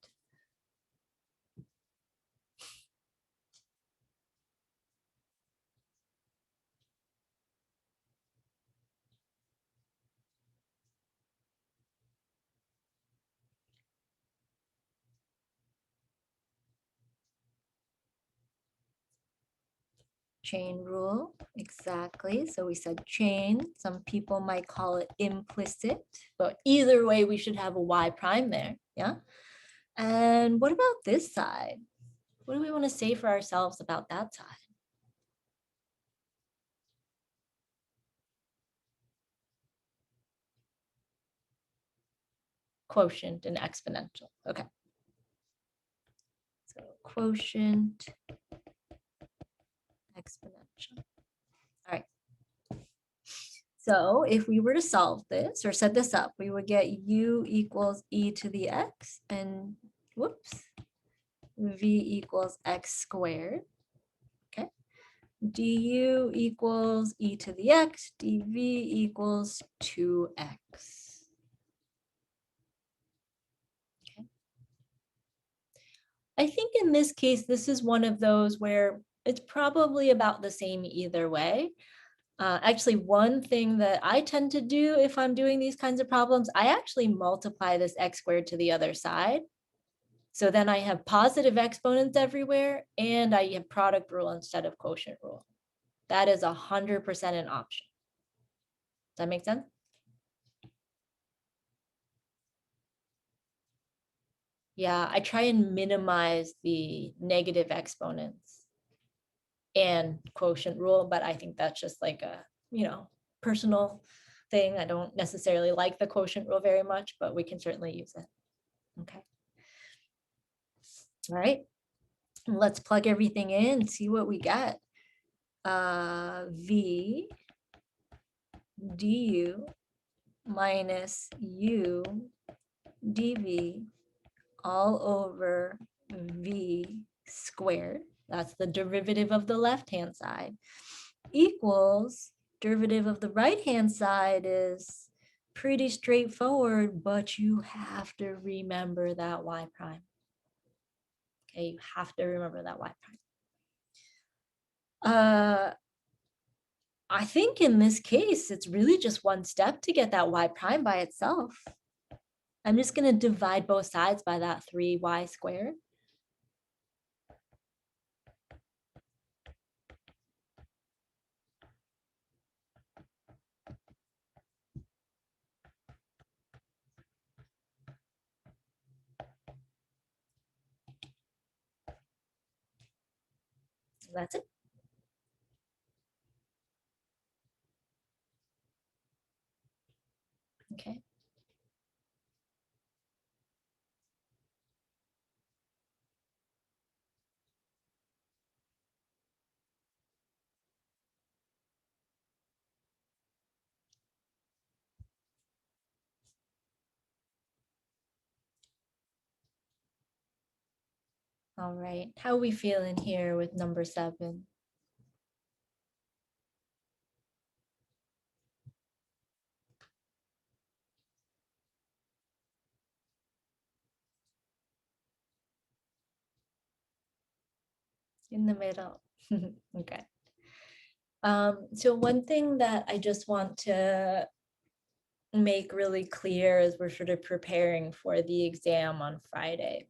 Chain rule, exactly. So we said chain. Some people might call it implicit, but either way, we should have a y prime there, yeah? And what about this side? What do we want to say for ourselves about that side? Quotient and exponential, okay. So quotient, exponential. All right. So if we were to solve this or set this up, we would get u equals e to the x and whoops, v equals x squared. Okay. Du equals e to the x, dv equals 2x. Okay. I think in this case, this is one of those where it's probably about the same either way. Actually, one thing that I tend to do if I'm doing these kinds of problems, I actually multiply this x squared to the other side. So then I have positive exponents everywhere and I have product rule instead of quotient rule. That is 100% an option. Does that make sense? Yeah, I try and minimize the negative exponents and quotient rule, but I think that's just like a, personal thing. I don't necessarily like the quotient rule very much, but we can certainly use it. Okay. All right. Let's plug everything in and see what we get. V du minus u dv all over v squared, that's the derivative of the left-hand side, equals derivative of the right-hand side is pretty straightforward, but you have to remember that y prime. Okay, you have to remember that y prime. I think in this case, it's really just one step to get that y prime by itself. I'm just going to divide both sides by that 3y squared. That's it. Okay. All right, how are we feeling here with number 7? In the middle. Okay. So one thing that I just want to make really clear as we're sort of preparing for the exam on Friday.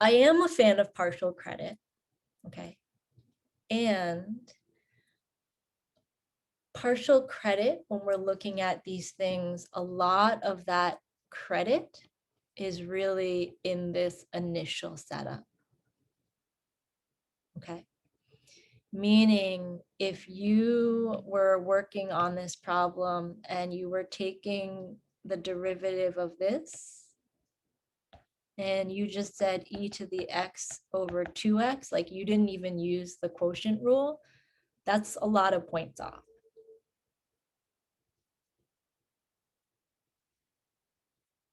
I am a fan of partial credit, okay? And partial credit, when we're looking at these things, a lot of that credit is really in this initial setup, okay? Meaning, if you were working on this problem and you were taking the derivative of this, and you just said e to the x over 2x, like you didn't even use the quotient rule, that's a lot of points off.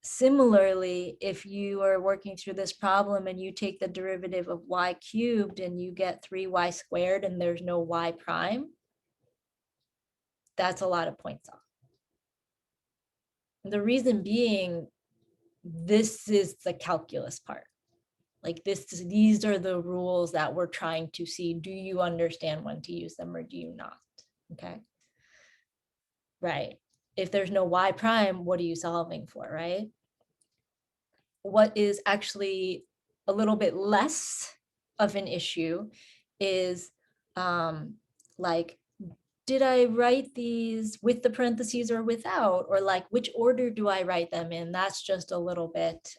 Similarly, if you are working through this problem and you take the derivative of y cubed and you get 3y squared and there's no y prime, that's a lot of points off. The reason being, this is the calculus part. Like these are the rules that we're trying to see. Do you understand when to use them or do you not? Okay. Right. If there's no y prime, what are you solving for, right? What is actually a little bit less of an issue is like, did I write these with the parentheses or without? Or like, which order do I write them in? That's just a little bit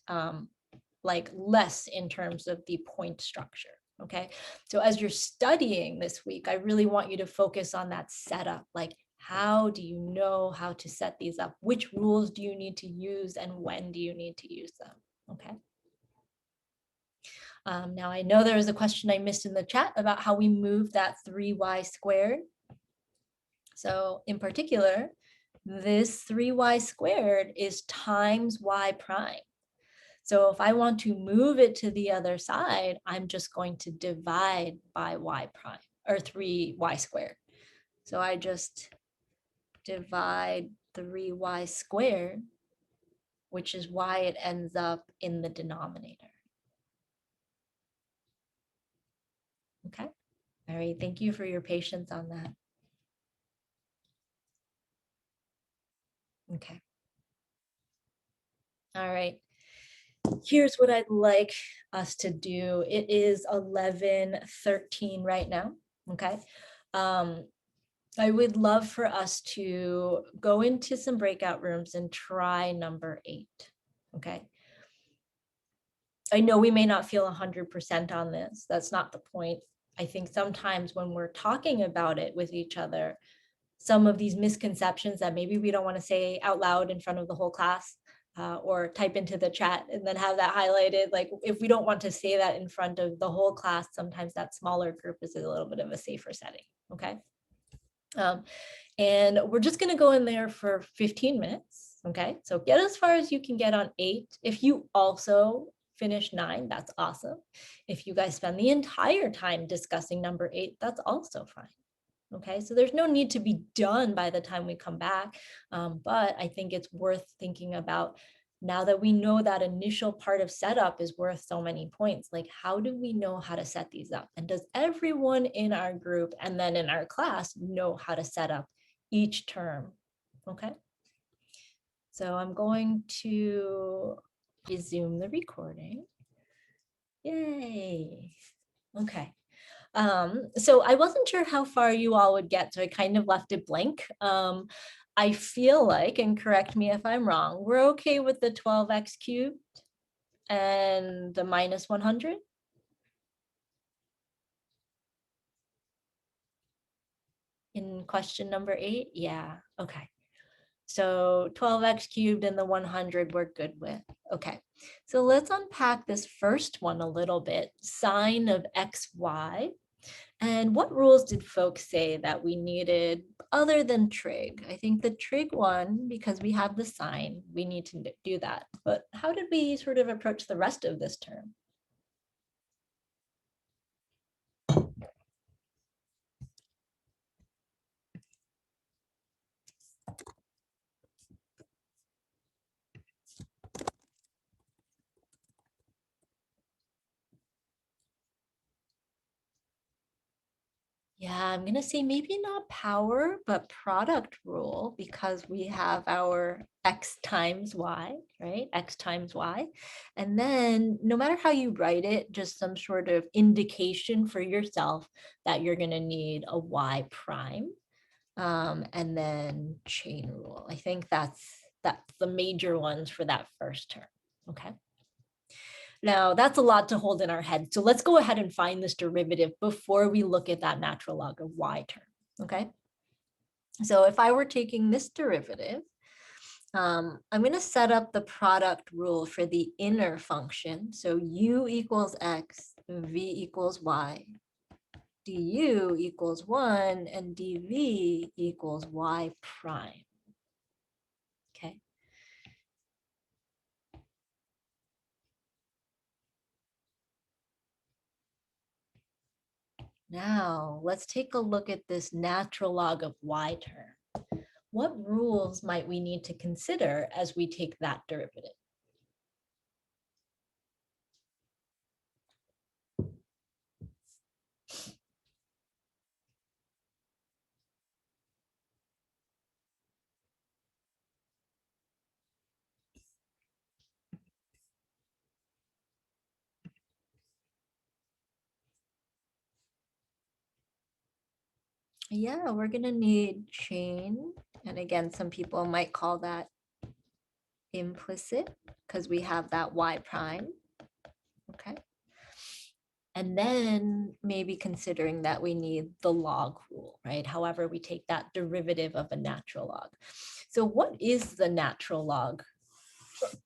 like less in terms of the point structure. Okay. So as you're studying this week, I really want you to focus on that setup. Like, how do you know how to set these up? Which rules do you need to use and when do you need to use them? Okay. Now I know there was a question I missed in the chat about how we move that 3y squared. So in particular, this 3y squared is times y prime. So if I want to move it to the other side, I'm just going to divide by y prime, or 3y squared. So I just divide 3y squared, which is why it ends up in the denominator. Okay. All right. Thank you for your patience on that. Okay. All right. Here's what I'd like us to do. It is 11:13 right now. Okay. I would love for us to go into some breakout rooms and try number 8. Okay. I know we may not feel 100% on this. That's not the point. I think sometimes when we're talking about it with each other, some of these misconceptions that maybe we don't want to say out loud in front of the whole class or type into the chat and then have that highlighted. Like if we don't want to say that in front of the whole class, sometimes that smaller group is a little bit of a safer setting. Okay. And we're just going to go in there for 15 minutes. Okay. So get as far as you can get on 8. If you also finish 9, that's awesome. If you guys spend the entire time discussing number 8, that's also fine. Okay, so there's no need to be done by the time we come back, but I think it's worth thinking about now that we know that initial part of setup is worth so many points. Like, how do we know how to set these up? And does everyone in our group and then in our class know how to set up each term? Okay, so I'm going to resume the recording. Yay. Okay. So I wasn't sure how far you all would get, so I kind of left it blank. I feel like, and correct me if I'm wrong, we're okay with the 12x cubed and the minus 100? In question number 8? Yeah, okay. So 12x cubed and the 100 we're good with. Okay, so let's unpack this first one a little bit. Sine of xy. And what rules did folks say that we needed other than trig? I think the trig one, because we have the sign, we need to do that. But how did we sort of approach the rest of this term? Yeah, I'm going to say maybe not power, but product rule, because we have our x times y, right? X times y. And then no matter how you write it, just some sort of indication for yourself that you're going to need a y prime. And then chain rule. I think that's the major ones for that first term. Okay. Now that's a lot to hold in our head. So let's go ahead and find this derivative before we look at that natural log of y term. Okay. So if I were taking this derivative, I'm going to set up the product rule for the inner function. So u equals x, v equals y, du equals 1, and dv equals y prime. Okay. Now let's take a look at this natural log of y term. What rules might we need to consider as we take that derivative? Yeah, we're going to need chain. And again, some people might call that implicit because we have that y prime. Okay. And then maybe considering that we need the log rule, right? However, we take that derivative of a natural log. So what is the natural log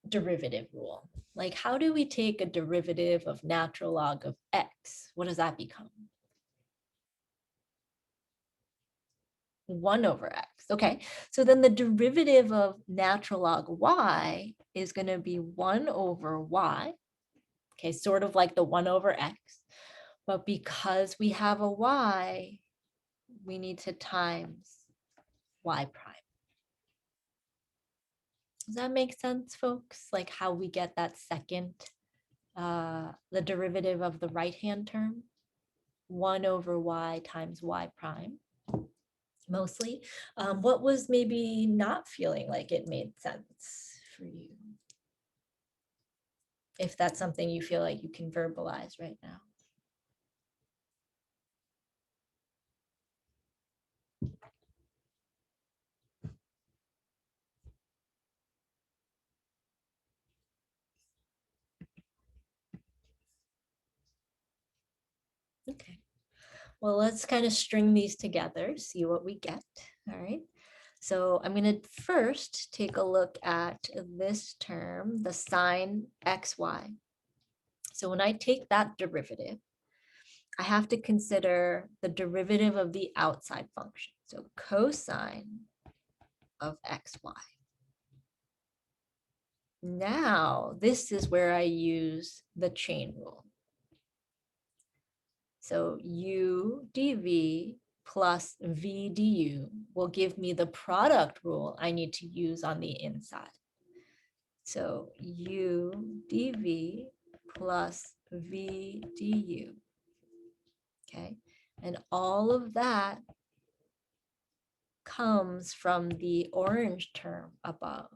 derivative rule? Like, how do we take a derivative of natural log of x? What does that become? 1 over x. Okay, so then the derivative of natural log y is going to be 1 over y. Okay, sort of like the 1 over x. But because we have a y, we need to times y prime. Does that make sense, folks? Like how we get that second, the derivative of the right-hand term? 1 over y times y prime. Mostly. What was maybe not feeling like it made sense for you? If that's something you feel like you can verbalize right now. Okay. Well, let's kind of string these together, see what we get. All right. So I'm going to first take a look at this term, the sine xy. So when I take that derivative, I have to consider the derivative of the outside function. So cosine of xy. Now, this is where I use the chain rule. So u dv plus v du will give me the product rule I need to use on the inside. So u dv plus v du. Okay, and all of that comes from the orange term above.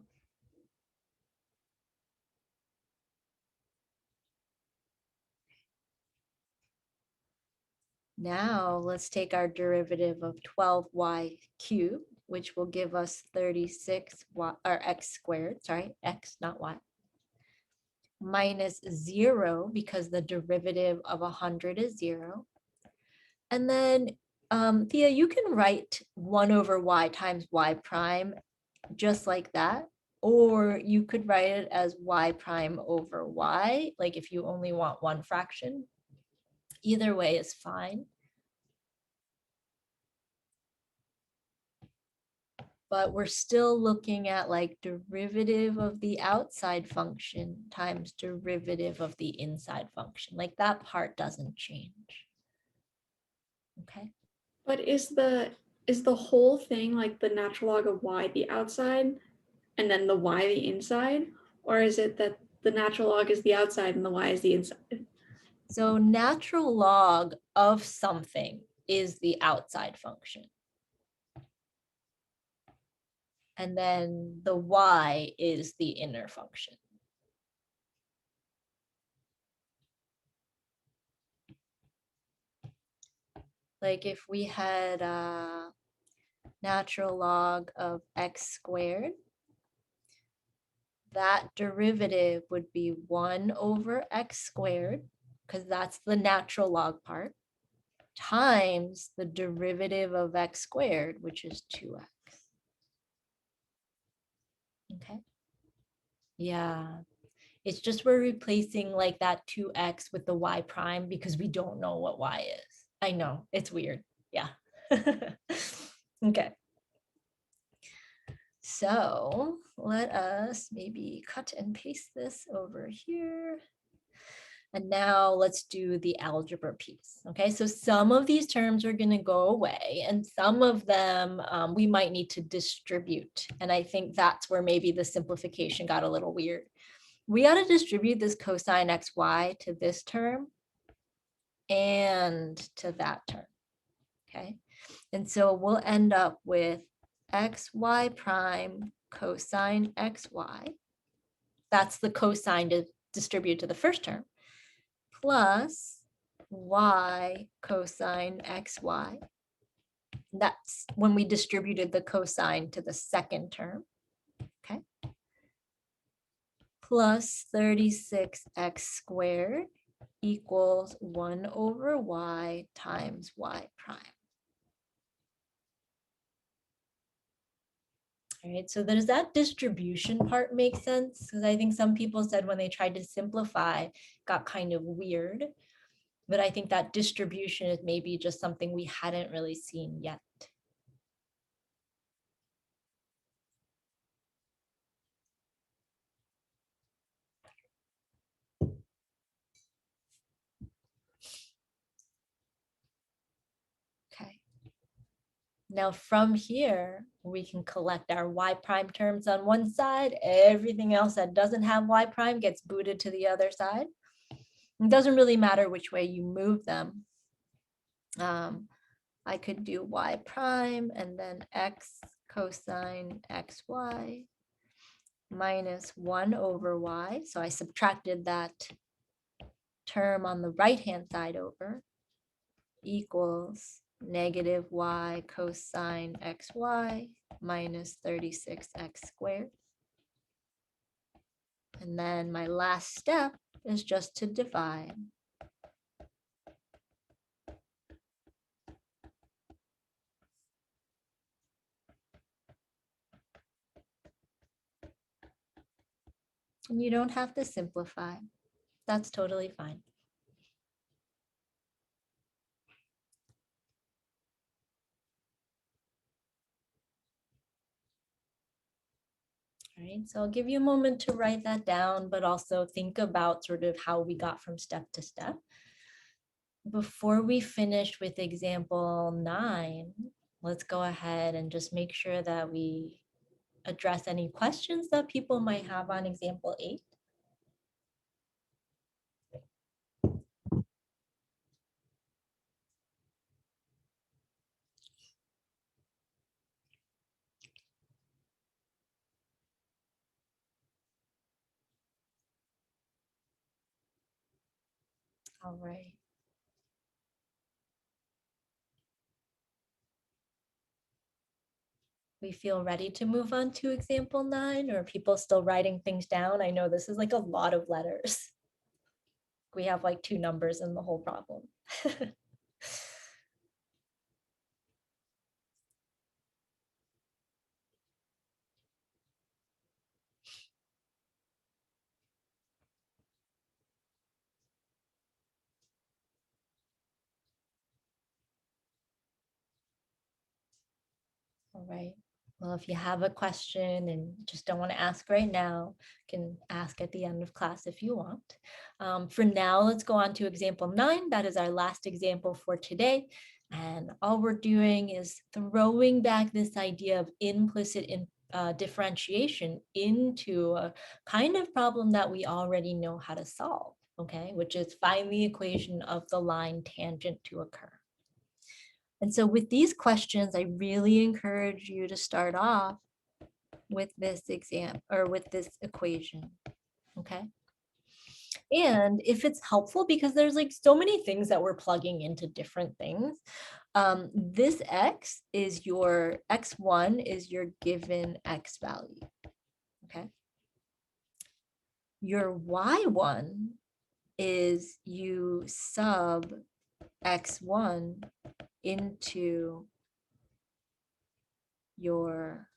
Now let's take our derivative of 12y cubed, which will give us 36y, or x squared, sorry, x, not y, minus 0 because the derivative of 100 is 0. And then, Thea, you can write 1 over y times y prime just like that. Or you could write it as y prime over y, like if you only want one fraction. Either way is fine. But we're still looking at like derivative of the outside function times derivative of the inside function. Like that part doesn't change. Okay.
But is the whole thing like the natural log of y the outside and then the y the inside? Or is it that the natural log is the outside and the y is the inside?
So natural log of something is the outside function. And then the y is the inner function. Like if we had a natural log of x squared, that derivative would be 1 over x squared, because that's the natural log part, times the derivative of x squared, which is 2x. Okay. Yeah. It's just we're replacing like that 2x with the y prime because we don't know what y is. I know, it's weird. Yeah. Okay. So let us maybe cut and paste this over here. And now let's do the algebra piece. Okay, so some of these terms are going to go away and some of them we might need to distribute. And I think that's where maybe the simplification got a little weird. We got to distribute this cosine xy to this term and to that term. Okay, and so we'll end up with xy prime cosine xy. That's the cosine to distribute to the first term, plus y cosine xy. That's when we distributed the cosine to the second term. Okay. Plus 36x squared equals 1 over y times y prime. All right, so does that distribution part make sense? Because I think some people said when they tried to simplify, got kind of weird. But I think that distribution is maybe just something we hadn't really seen yet. Okay. Now from here, we can collect our y prime terms on one side. Everything else that doesn't have y prime gets booted to the other side. It doesn't really matter which way you move them. I could do y prime and then x cosine xy minus 1 over y. So I subtracted that term on the right-hand side over, equals negative y cosine xy minus 36x squared. And then my last step is just to divide. And you don't have to simplify. That's totally fine. All right, so I'll give you a moment to write that down, but also think about sort of how we got from step to step. Before we finish with example 9, let's go ahead and just make sure that we address any questions that people might have on example 8. All right. We feel ready to move on to example 9, or are people still writing things down? I know this is like a lot of letters. We have like 2 numbers in the whole problem. All right. Well, if you have a question and just don't want to ask right now, you can ask at the end of class if you want. For now, let's go on to example 9. That is our last example for today. And all we're doing is throwing back this idea of implicit differentiation into a kind of problem that we already know how to solve, okay? Which is find the equation of the line tangent to a curve. And so with these questions, I really encourage you to start off with this exam or with this equation, okay? And if it's helpful, because there's like so many things that we're plugging into different things, this x is your x1 is your given x value, okay? Your y1 is you sub x1 into your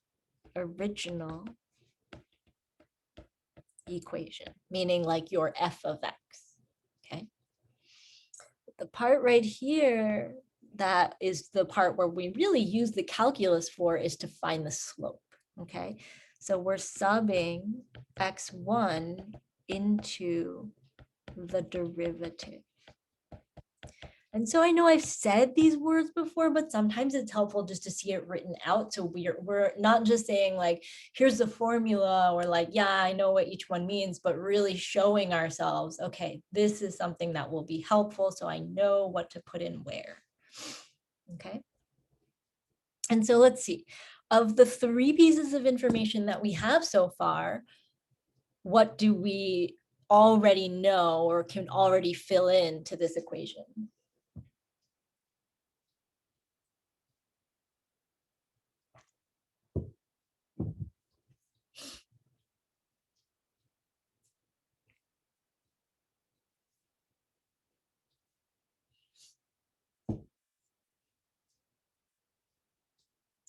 original equation, meaning like your f of x, okay? The part right here that is the part where we really use the calculus for is to find the slope, okay? So we're subbing x1 into the derivative. And so I know I've said these words before, but sometimes it's helpful just to see it written out. So we're not just saying like, here's the formula, or like, yeah, I know what each one means, but really showing ourselves, okay, this is something that will be helpful. So I know what to put in where, okay? And so let's see, of the 3 pieces of information that we have so far, what do we already know or can already fill into this equation?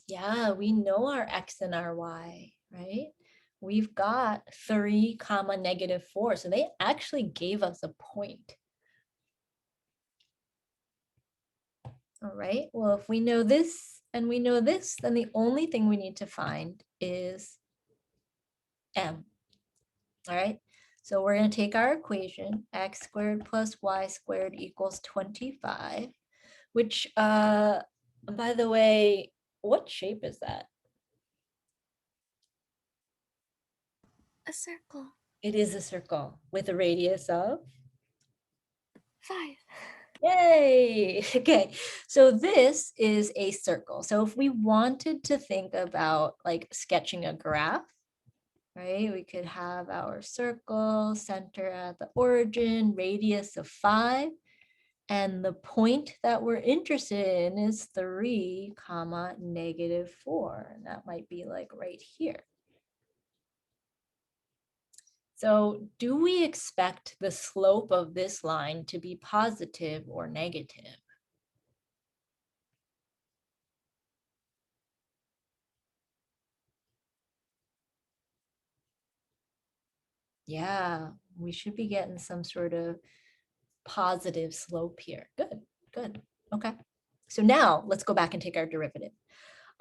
Yeah, we know our x and our y, right? We've got 3 comma -4. So they actually gave us a point. All right, well, if we know this and we know this, then the only thing we need to find is m. All right, so we're going to take our equation, x squared plus y squared equals 25, which, by the way, what shape is that?
A circle.
It is a circle with a radius of
5.
Yay! Okay, so this is a circle. So if we wanted to think about like sketching a graph, right, we could have our circle, center at the origin, radius of 5, and the point that we're interested in is 3 comma -4. And that might be like right here. So do we expect the slope of this line to be positive or negative? Yeah, we should be getting some sort of positive slope here. Good, good. Okay. So now let's go back and take our derivative.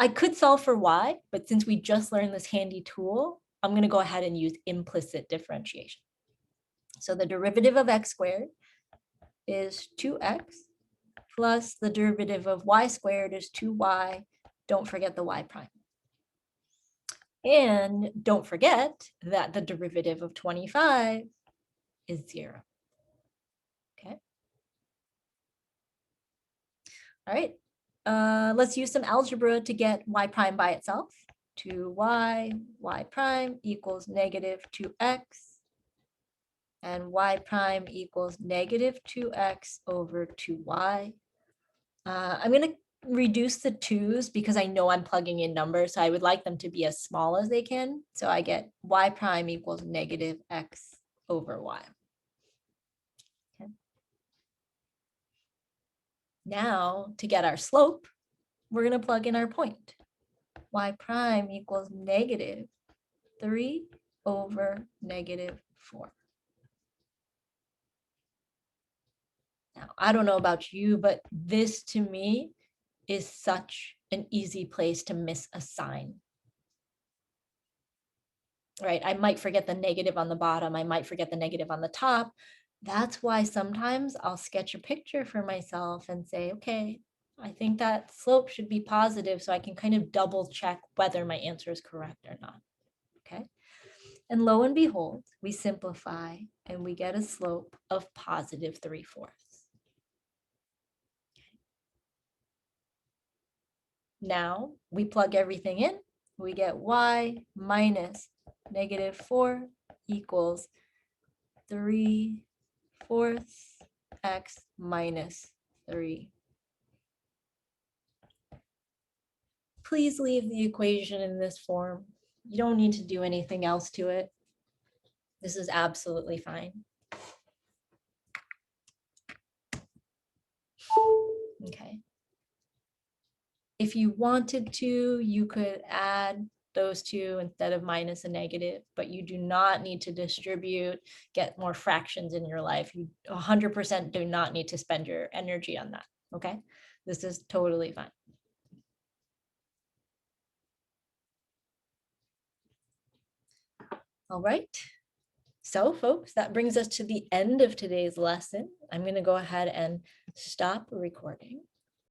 I could solve for y, but since we just learned this handy tool, I'm going to go ahead and use implicit differentiation. So the derivative of x squared is 2x plus the derivative of y squared is 2y. Don't forget the y prime. And don't forget that the derivative of 25 is 0. Okay. All right. Let's use some algebra to get y prime by itself. 2y, y prime equals -2x. And y prime equals -2x over 2y. I'm going to reduce the 2's because I know I'm plugging in numbers, so I would like them to be as small as they can. So I get y prime equals -x over y. Okay. Now, to get our slope, we're going to plug in our point. Y prime equals -3 over -4. Now, I don't know about you, but this to me is such an easy place to miss a sign. Right? I might forget the negative on the bottom. I might forget the negative on the top. That's why sometimes I'll sketch a picture for myself and say, okay, I think that slope should be positive so I can kind of double check whether my answer is correct or not. Okay. And lo and behold, we simplify and we get a slope of +3/4. Now we plug everything in. We get y minus -4 equals 3/4 x minus 3. Please leave the equation in this form. You don't need to do anything else to it. This is absolutely fine. Okay. If you wanted to, you could add those two instead of minus a negative, but you do not need to distribute, get more fractions in your life. You 100% do not need to spend your energy on that, okay? This is totally fine. All right. So folks, that brings us to the end of today's lesson. I'm going to go ahead and stop recording.